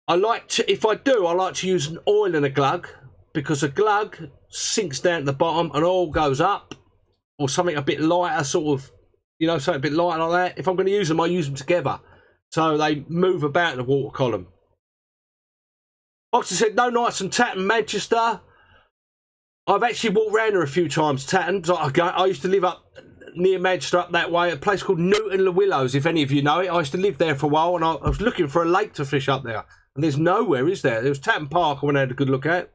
I like to, if I do, I like to use an oil and a glug, because a glug sinks down at the bottom and oil goes up, or something a bit lighter, sort of, you know, something a bit lighter like that. If I'm going to use them, I use them together, so they move about in the water column. Oxford said, no nights on Tatton, Manchester. I've actually walked around there a few times, Tatton. I used to live up near Manchester up that way, a place called Newton Le Willows, if any of you know it. I used to live there for a while, and I was looking for a lake to fish up there. And there's nowhere, is there? There was Tatton Park I went and had a good look at.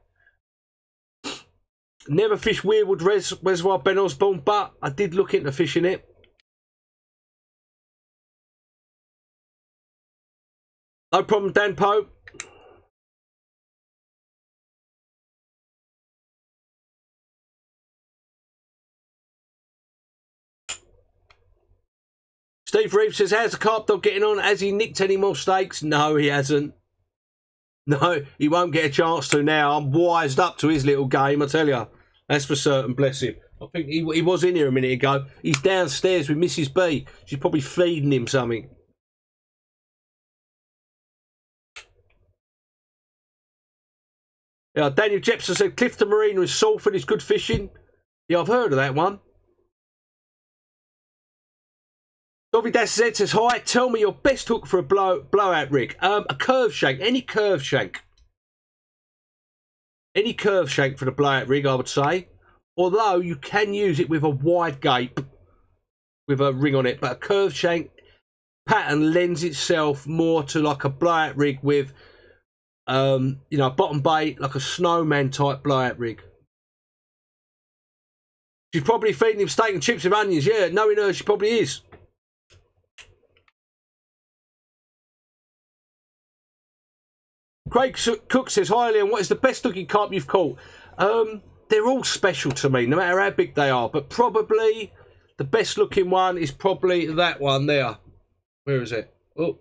Never fished Weirwood Reservoir, Ben Osborne, but I did look into fishing it. No problem, Dan Poe. Steve Reeves says, how's the carp dog getting on? Has he nicked any more steaks? No, he hasn't. No, he won't get a chance to now. I'm wised up to his little game, I tell you. That's for certain, bless him. I think he was in here a minute ago. He's downstairs with Mrs. B. She's probably feeding him something. Yeah, Daniel Jepson said, Clifton Marina in Salford is good fishing. Yeah, I've heard of that one. Dovey Das Z says, hi, tell me your best hook for a blowout rig. A curve shank, any curve shank. Any curve shank for the blowout rig, I would say. Although you can use it with a wide gape with a ring on it, but a curve shank pattern lends itself more to like a blowout rig with, you know, bottom bait, like a snowman type blowout rig. She's probably feeding him steak and chips with onions. Yeah, knowing her, she probably is. Craig Cook says, hi Leon, what is the best looking carp you've caught? They're all special to me, no matter how big they are, but probably the best looking one is probably that one there. Where is it? Oh,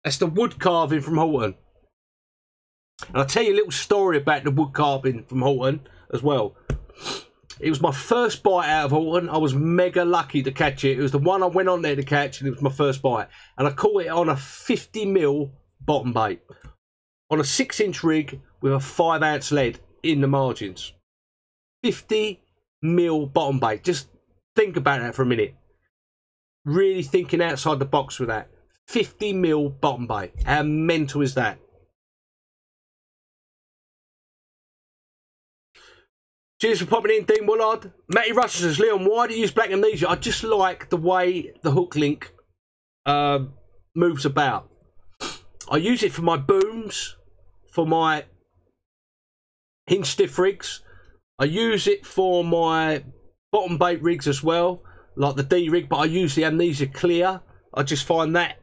that's the wood carving from Halton. And I'll tell you a little story about the wood carving from Halton as well. It was my first bite out of Halton. I was mega lucky to catch it. It was the one I went on there to catch, and it was my first bite. And I caught it on a 50mm bottom bait on a 6-inch rig with a 5-ounce lead in the margins. 50mm bottom bait. Just think about that for a minute. Really thinking outside the box with that. 50mm bottom bait. How mental is that? Cheers for popping in, Dean Woolard. Matty Russell says, Leon, why do you use black amnesia? I just like the way the hook link moves about. I use it for my booms, for my hinge stiff rigs. I use it for my bottom bait rigs as well, like the D rig, but I use the amnesia clear. I just find that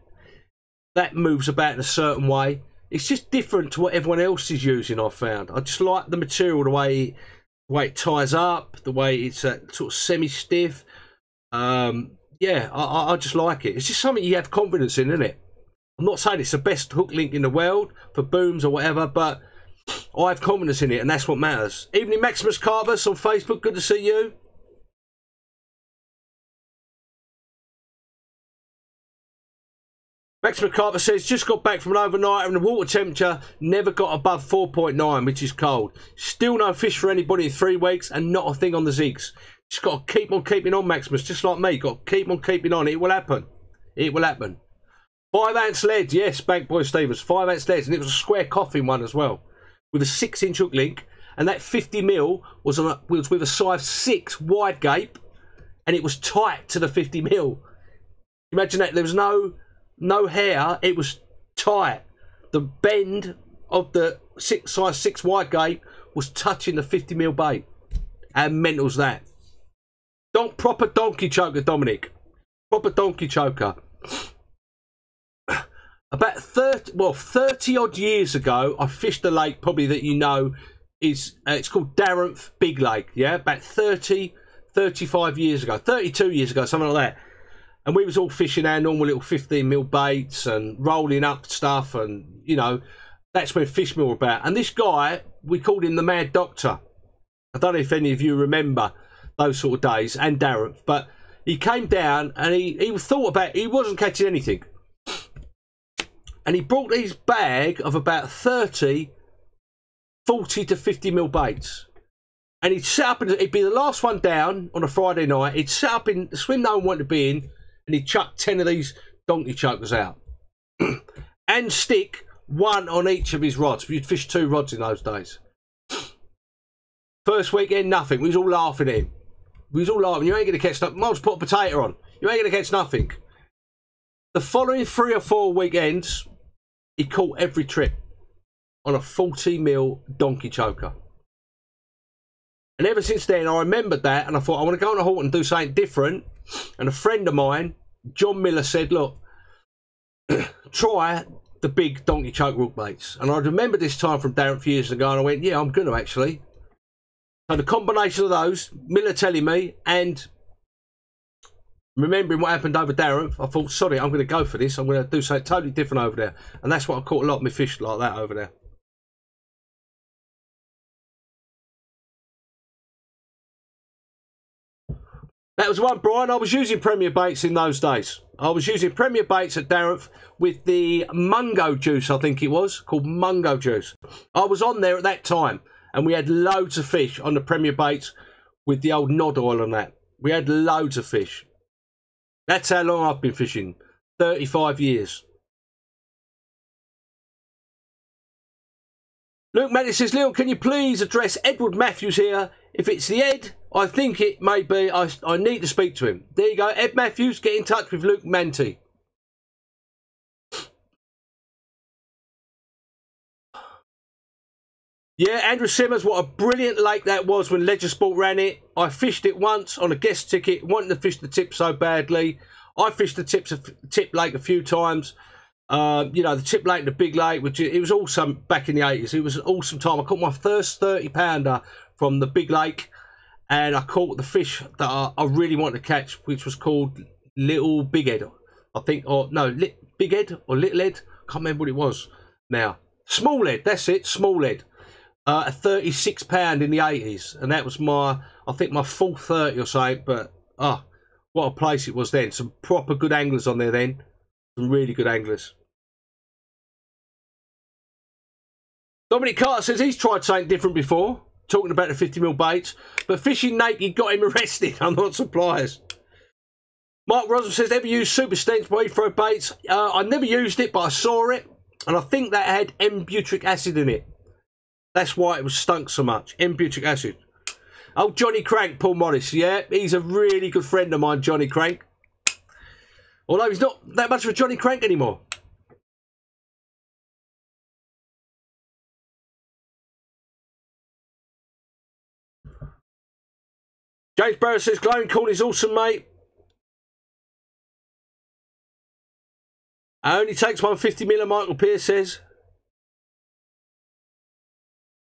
moves about in a certain way. It's just different to what everyone else is using, I've found. I just like the material, the way it ties up, the way it's sort of semi-stiff. Yeah, I just like it. It's just something you have confidence in, isn't it? I'm not saying it's the best hook link in the world for booms or whatever, but I have confidence in it, and that's what matters. Evening Maximus Carvers on Facebook, good to see you. Maximus Carver says, just got back from an overnight and the water temperature never got above 4.9, which is cold. Still no fish for anybody in 3 weeks and not a thing on the zigs. Just got to keep on keeping on, Maximus, just like me. Got to keep on keeping on. It will happen. It will happen. 5-ounce lead, yes, Bankboy Stevens, 5-ounce lead, and it was a square coffin one as well, with a 6-inch hook link, and that 50mm was with a size 6 wide gape, and it was tight to the 50mm. Imagine that. There was no hair. It was tight. The bend of the size 6 wide gape was touching the 50mm bait. How mental's that? Proper donkey choker, Dominic. Proper donkey choker. About 30 odd years ago, I fished a lake probably that you know is it's called Darenth Big Lake. Yeah, about 35 years ago, 32 years ago, something like that. And we was all fishing our normal little 15mm baits and rolling up stuff, and you know that's when fish meal were about. And this guy, we called him the Mad Doctor. I don't know if any of you remember those sort of days, and Darenth, but he came down and he thought about, he wasn't catching anything. And he brought his bag of about 40 to 50mm baits. And he'd set up, he'd be the last one down on a Friday night. He'd set up in the swim no one wanted to be in, and he'd chuck 10 of these donkey chokers out. And stick one on each of his rods. You'd fish 2 rods in those days. First weekend, nothing. We was all laughing at him. We was all laughing. You ain't going to catch nothing. Miles, put a potato on. You ain't going to catch nothing. The following 3 or 4 weekends, he caught every trip on a 40mm donkey choker. And ever since then, I remembered that, and I thought, I want to go on a halt and do something different. And a friend of mine, John Miller, said, look, try the big donkey choke hook baits. And I remember this time from Darren a few years ago, and I went, yeah, I'm going to actually. So the combination of those, Miller telling me, and remembering what happened over Darren, I thought, sorry, I'm going to go for this. I'm going to do something totally different over there. And that's what I caught a lot of my fish like that over there. That was one, Brian. I was using Premier baits in those days. I was using Premier baits at Darren with the Mungo juice, I think it was, called Mungo juice. I was on there at that time, and we had loads of fish on the Premier baits with the old nod oil and that. We had loads of fish. That's how long I've been fishing. 35 years. Luke Mattis says, Leon, can you please address Edward Matthews here? If it's the Ed, I think it may be. I need to speak to him. There you go. Ed Matthews, get in touch with Luke Manty. Yeah, Andrew Simmers, what a brilliant lake that was when Ledger Sport ran it. I fished it once on a guest ticket, wanting to fish the tip so badly. I fished the tip lake a few times. You know, the tip lake and the big lake, which it was awesome back in the 80s. It was an awesome time. I caught my first 30-pounder from the big lake, and I caught the fish that I really wanted to catch, which was called Little Big Head, I think, or no, Big Head or Little Head. Can't remember what it was now. Small Head, that's it, Small Head. A 36-pound in the 80s, and that was my, I think, my full 30 or something. But what a place it was then. Some proper good anglers on there then. Some really good anglers. Dominic Carter says he's tried something different before, talking about the 50mm baits, but fishing naked got him arrested. I'm not surprised. Mark Roswell says, ever used super stench body throw baits? I never used it, but I saw it, and I think that had M-butyric acid in it. That's why it was stunk so much. M-butyric acid. Oh, Johnny Crank, Paul Morris. Yeah, he's a really good friend of mine, Johnny Crank. Although he's not that much of a Johnny Crank anymore. James Barrow says, glowing corn is awesome, mate. I only takes 150mm, Michael Pierce says.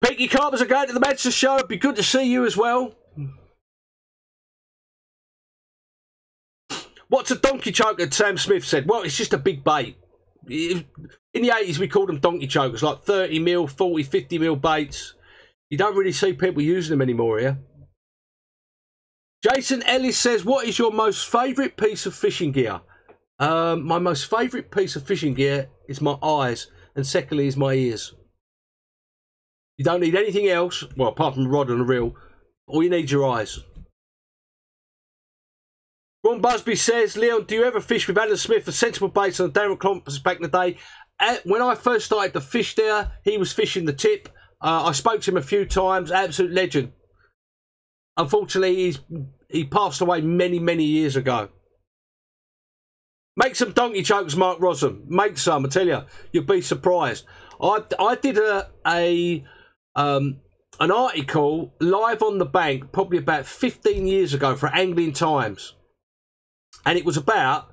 Peaky Carpers are going to the Manchester show. It'd be good to see you as well. What's a donkey choker? Sam Smith said. Well, it's just a big bait. In the 80s, we called them donkey chokers, like 30mm, 40, 50mm baits. You don't really see people using them anymore here. Jason Ellis says, what is your most favourite piece of fishing gear? My most favourite piece of fishing gear is my eyes, and secondly is my ears. You don't need anything else, well, apart from a rod and a reel. All you need is your eyes. Ron Busby says, Leon, do you ever fish with Alan Smith for sensible baits on the Darren Compass back in the day? When I first started to fish there, he was fishing the tip. I spoke to him a few times, absolute legend. Unfortunately, he passed away many, many years ago. Make some donkey chokes, Mark Rossum. Make some, I tell you. You'll be surprised. I did an article live on the bank probably about 15 years ago for Angling Times. And it was about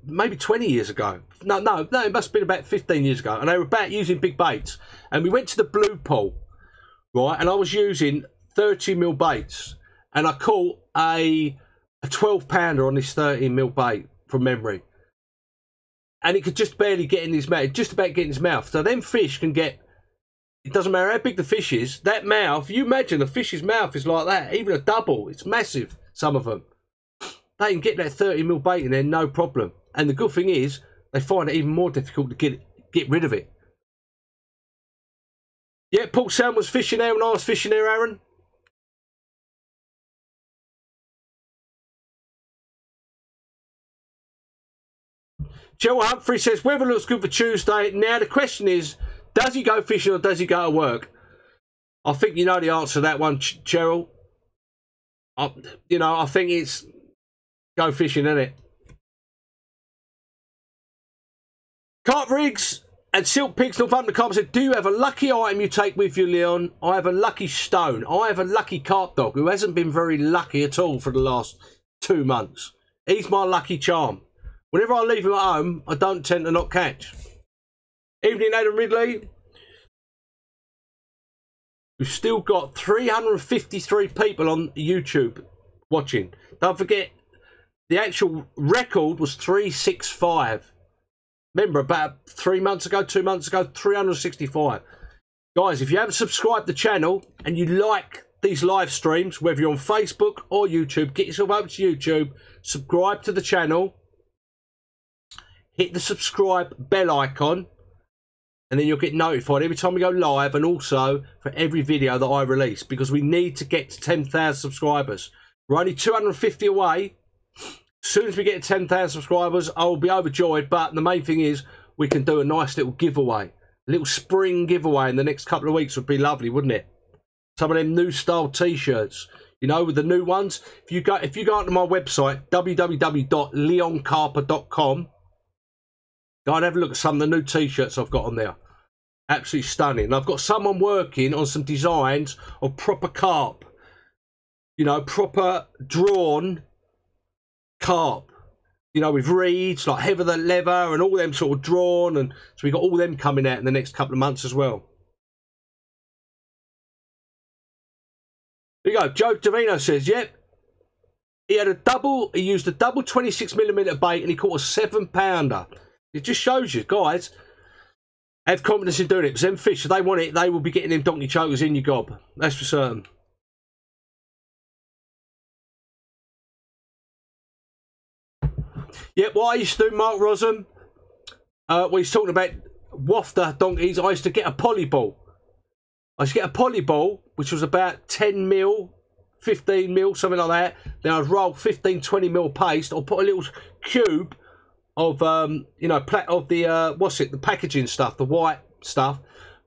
maybe 20 years ago. No, it must have been about 15 years ago. And they were about using big baits. And we went to the Blue Pool, right? And I was using 30mm baits. And I caught a 12-pounder on this 30mm bait from memory. And it could just barely get in his mouth, just about get in his mouth. So them fish can get, it doesn't matter how big the fish is, that mouth, you imagine a fish's mouth is like that, even a double, it's massive, some of them. They can get that 30mm bait in there, no problem. And the good thing is, they find it even more difficult to get rid of it. Yeah, Paul Sam was fishing there when I was fishing there, Aaron. Joe Humphrey says, weather looks good for Tuesday. Now the question is, does he go fishing or does he go to work? I think you know the answer to that one, Cheryl. You know, I think it's go fishing, isn't it? Carp rigs and silk pigs. Northampton Carp said, do you have a lucky item you take with you, Leon? I have a lucky stone. I have a lucky carp dog who hasn't been very lucky at all for the last 2 months. He's my lucky charm. Whenever I leave him at home, I don't tend to not catch. Evening, Adam Ridley. We've still got 353 people on YouTube watching. Don't forget, the actual record was 365. Remember, about 3 months ago, 2 months ago, 365. Guys, if you haven't subscribed to the channel and you like these live streams, whether you're on Facebook or YouTube, get yourself over to YouTube, subscribe to the channel, hit the subscribe bell icon, and then you'll get notified every time we go live, and also for every video that I release, because we need to get to 10,000 subscribers. We're only 250 away. As soon as we get to 10,000 subscribers, I'll be overjoyed. But the main thing is we can do a nice little giveaway. A little spring giveaway in the next couple of weeks would be lovely, wouldn't it? Some of them new style t-shirts, you know, with the new ones. If you go onto my website, www.leoncarper.com, go and have a look at some of the new t-shirts I've got on there. Absolutely stunning. And I've got someone working on some designs of proper carp. You know, proper drawn carp. You know, with reeds, like heather the leather and all them sort of drawn. And so we've got all them coming out in the next couple of months as well. There you go. Joe Davino says, yep. He used a double 26mm bait and he caught a 7-pounder. It just shows you, guys, have confidence in doing it. Because them fish, if they want it, they will be getting them donkey chokers in your gob. That's for certain. Yeah, what I used to do, Mark Rossum, when he's talking about wafter donkeys, I used to get a poly ball. I used to get a poly ball, which was about 10mm, 15mm, something like that. Then I'd roll 15, 20mm paste, or put a little cube of, you know, of the, what's it, the packaging stuff, the white stuff.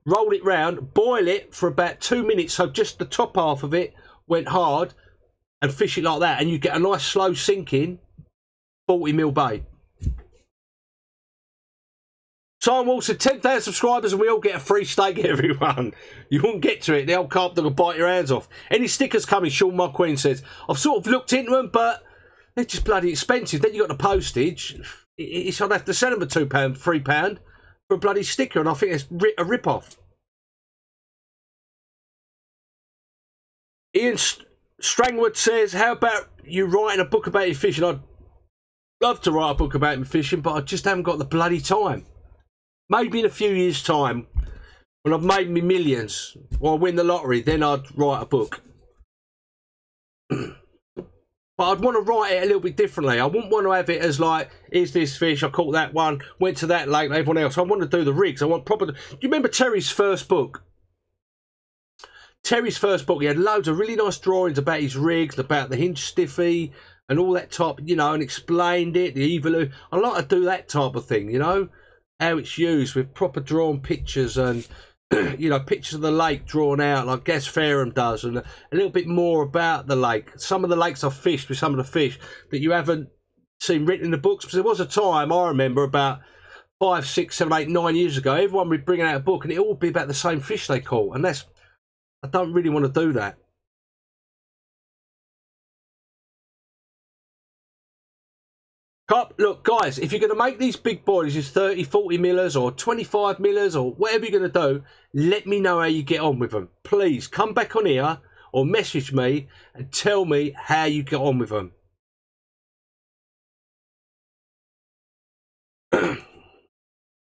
Roll it round, boil it for about 2 minutes, so just the top half of it went hard, and fish it like that, and you get a nice slow sinking 40mm bait. Simon Wall said 10,000 subscribers and we all get a free steak, everyone. You won't get to it. The old carp dog will bite your hands off. Any stickers coming, Sean McQueen says. I've sort of looked into them, but they're just bloody expensive. Then you got the postage. I'd have to sell them for £2, £3 for a bloody sticker, and I think it's a rip-off. Ian Strangwood says, how about you writing a book about your fishing? I'd love to write a book about my fishing, but I just haven't got the bloody time. Maybe in a few years' time, when I've made me millions, or I win the lottery, then I'd write a book. But I'd want to write it a little bit differently. I wouldn't want to have it as like, here's this fish, I caught that one, went to that lake, and everyone else. I want to do the rigs. I want proper... Do you remember Terry's first book? Terry's first book, he had loads of really nice drawings about his rigs, about the hinge stiffy, and all that type, you know, and explained it, the evolution. I like to do that type of thing, you know, how it's used with proper drawn pictures and, you know, pictures of the lake drawn out like Gas Fairham does, and a little bit more about the lake. Some of the lakes I've fished with some of the fish that you haven't seen written in the books. Because there was a time, I remember, about 5, 6, 7, 8, 9 years ago, everyone would be bringing out a book and it all would be about the same fish they caught. And that's, I don't really want to do that. Look, guys, if you're going to make these big boilies, these 30, 40 millers or 25 millers or whatever you're going to do, let me know how you get on with them. Please come back on here or message me and tell me how you get on with them.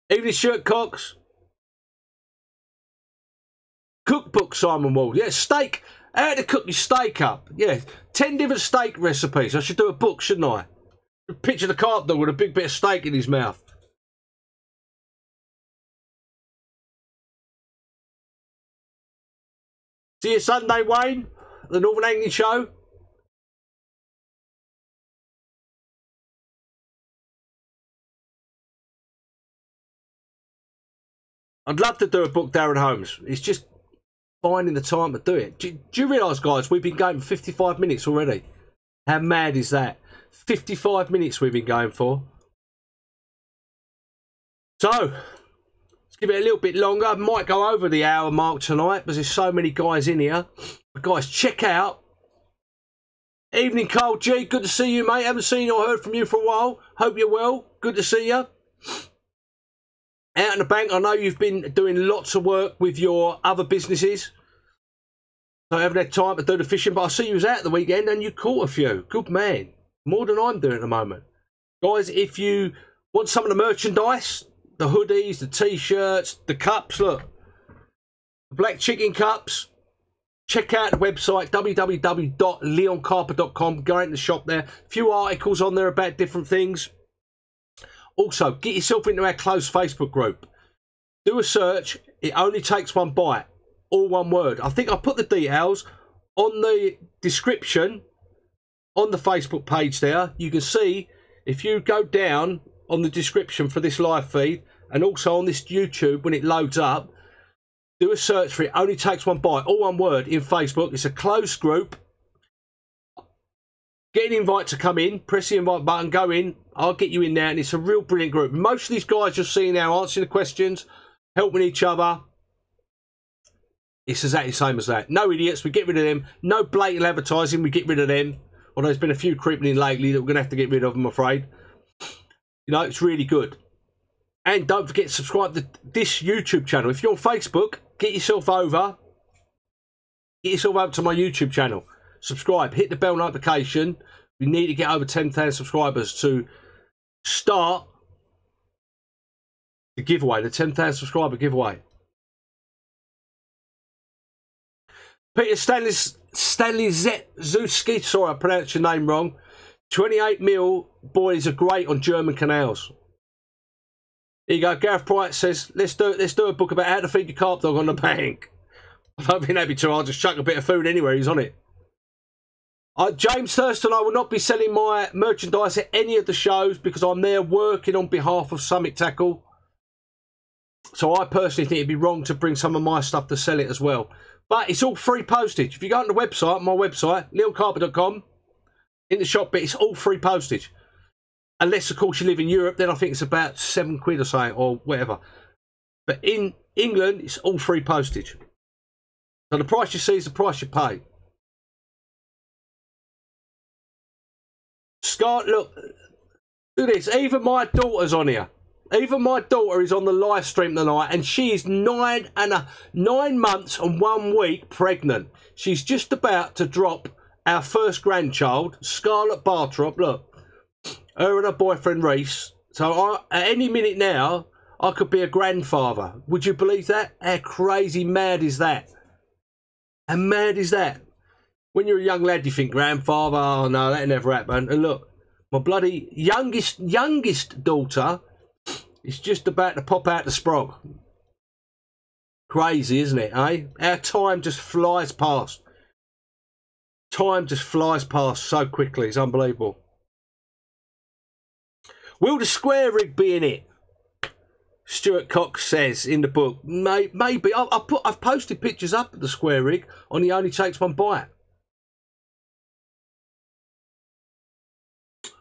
Evening shirt cocks. Cookbook, Simon Wall. Yeah, steak. How to cook your steak up. Yeah, 10 different steak recipes. I should do a book, shouldn't I? Picture the carp dog with a big bit of steak in his mouth. See you Sunday, Wayne. The Northern Angling Show. I'd love to do a book, Darren Holmes. It's just finding the time to do it. Do you realise, guys, we've been going for 55 minutes already? How mad is that? 55 minutes we've been going for. So, let's give it a little bit longer. I might go over the hour mark tonight because there's so many guys in here. But guys, check out. Evening, Carl G. Good to see you, mate. Haven't seen or heard from you for a while. Hope you're well. Good to see you. Out in the bank, I know you've been doing lots of work with your other businesses. So I haven't had time to do the fishing, but I see you was out the weekend and you caught a few. Good man. More than I'm doing at the moment. Guys, if you want some of the merchandise, the hoodies, the t-shirts, the cups, look. The black chicken cups. Check out the website, www.leoncarper.com. Go into the shop there. A few articles on there about different things. Also, get yourself into our closed Facebook group. Do a search. It only takes one bite. All one word. I think I put the details on the description on the Facebook page there. You can see, if you go down on the description for this live feed and also on this YouTube when it loads up, do a search for it. Only takes one bite. All one word in Facebook. It's a closed group. Get an invite to come in. Press the invite button. Go in. I'll get you in there. And it's a real brilliant group. Most of these guys you're seeing now answering the questions, helping each other. It's exactly the same as that. No idiots. We get rid of them. No blatant advertising. We get rid of them. Although there's been a few creeping in lately that we're going to have to get rid of, I'm afraid. You know, it's really good. And don't forget to subscribe to this YouTube channel. If you're on Facebook, get yourself over. Get yourself over to my YouTube channel. Subscribe. Hit the bell notification. We need to get over 10,000 subscribers to start the giveaway, the 10,000 subscriber giveaway. Peter Stanley Zuski, sorry I pronounced your name wrong. 28 mil boys are great on German canals. Here you go. Gareth Price says, let's do a book about how to feed your carp dog on the bank. I don't think that'd be too hard. Just chuck a bit of food anywhere he's on it. James Thurston, I will not be selling my merchandise at any of the shows because I'm there working on behalf of Summit Tackle. So I personally think it'd be wrong to bring some of my stuff to sell it as well. But it's all free postage. If you go on the website, my website, leoncarper.com, in the shop bit, it's all free postage. Unless, of course, you live in Europe, then I think it's about £7 or something, or whatever. But in England, it's all free postage. So the price you see is the price you pay. Scott, look at this. Even my daughter's on here. Even my daughter is on the live stream tonight, and she is 9 months and 1 week pregnant. She's just about to drop our first grandchild, Scarlett Bartrop. Look, her and her boyfriend Reese. So at any minute now, I could be a grandfather. Would you believe that? How crazy mad is that? How mad is that? When you're a young lad, you think grandfather. Oh no, that never happened. And look, my bloody youngest daughter is just about to pop out the sprog. Crazy, isn't it, eh? Our time just flies past. Time just flies past so quickly. It's unbelievable. Will the square rig be in it? Stuart Cox says in the book. Maybe. I've posted pictures up of the square rig on the Only Takes One Bite.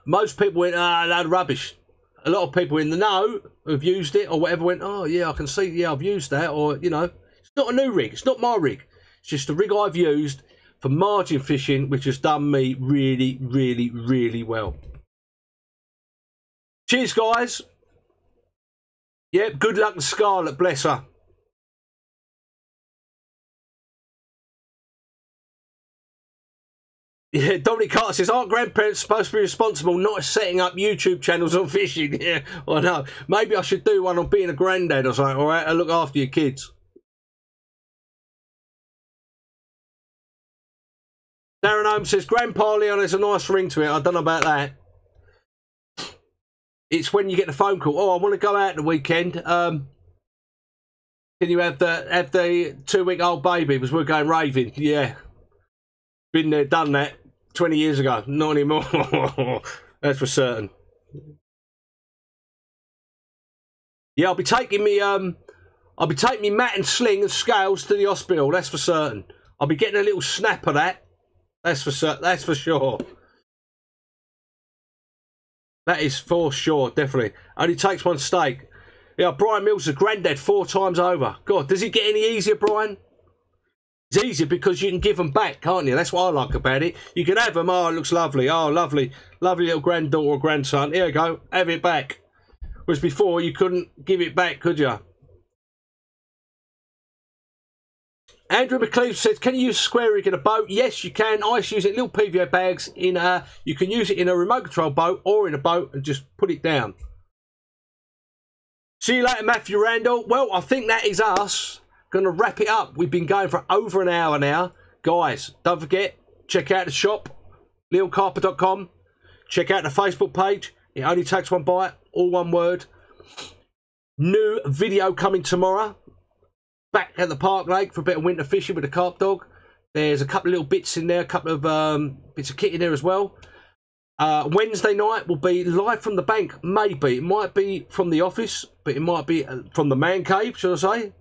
Most people went, ah, load of rubbish. A lot of people in the know who've used it or whatever went, oh yeah, I can see, yeah, I've used that. Or, you know, it's not a new rig. It's not my rig. It's just the rig I've used for margin fishing, which has done me really, really, really well. Cheers, guys. Yep, good luck to Scarlett, bless her. Yeah, Dominic Carter says, aren't grandparents supposed to be responsible not setting up YouTube channels on fishing? Yeah, I know. Maybe I should do one on being a granddad or something, all right? I look after your kids. Darren Holmes says, Grandpa Leon has a nice ring to it. I don't know about that. It's when you get the phone call. Oh, I want to go out the weekend. Can you have the 2-week-old baby? Because we're going raving. Yeah. Been there, done that 20 years ago. Not anymore. That's for certain. Yeah, I'll be taking me. I'll be taking my mat and sling and scales to the hospital, that's for certain. I'll be getting a little snap of that. That's for certain, that's for sure. That is for sure, definitely. Only takes one steak. Yeah, Brian Mills is a granddad 4 times over. God, does it get any easier, Brian? It's easier because you can give them back, can't you? That's what I like about it. You can have them. Oh, it looks lovely. Oh, lovely. Lovely little granddaughter or grandson. Here you go. Have it back. Whereas before, you couldn't give it back, could you? Andrew McCleve says, can you use a square rig in a boat? Yes, you can. I use it in little PVA bags. You can use it in a remote control boat or in a boat and just put it down. See you later, Matthew Randall. Well, I think that is us. Going to wrap it up. We've been going for over an hour now. Guys, don't forget, check out the shop, leoncarper.com. Check out the Facebook page. It only takes one bite, all one word. New video coming tomorrow. Back at the Park Lake for a bit of winter fishing with the carp dog. There's a couple of little bits in there, a couple of bits of kit in there as well. Wednesday night will be live from the bank. Maybe. It might be from the office, but it might be from the man cave, should I say.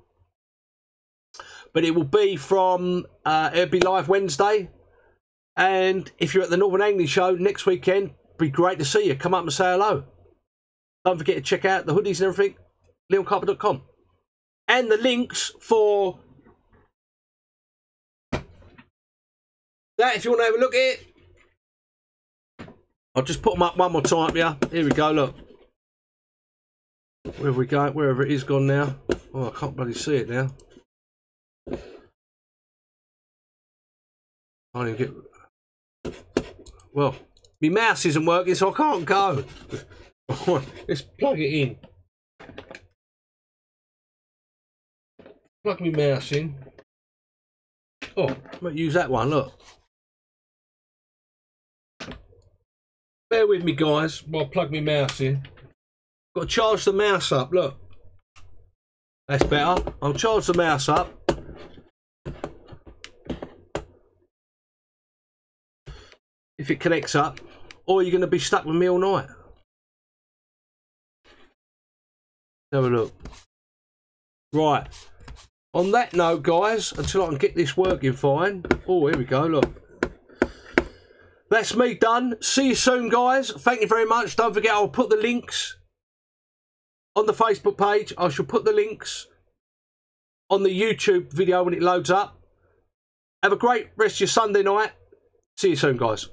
But it will be from, it'll be live Wednesday. And if you're at the Northern Angling Show next weekend, it'd be great to see you. Come up and say hello. Don't forget to check out the hoodies and everything, leoncarper.com. And the links for that, if you want to have a look at it. I'll just put them up one more time, yeah. Here we go, look. Where have we go? Wherever it is gone now. Oh, I can't bloody see it now. I don't even get... Well, my mouse isn't working, so I can't go. Let's plug it in. Plug my mouse in. Oh, I might use that one, look. Bear with me, guys, while I plug my mouse in. Got to charge the mouse up, look. That's better. I'll charge the mouse up. If it connects up, or you're going to be stuck with me all night. Have a look. Right. On that note, guys, until I can get this working fine. Oh, here we go, look. That's me done. See you soon, guys. Thank you very much. Don't forget, I'll put the links on the Facebook page. I shall put the links on the YouTube video when it loads up. Have a great rest of your Sunday night. See you soon, guys.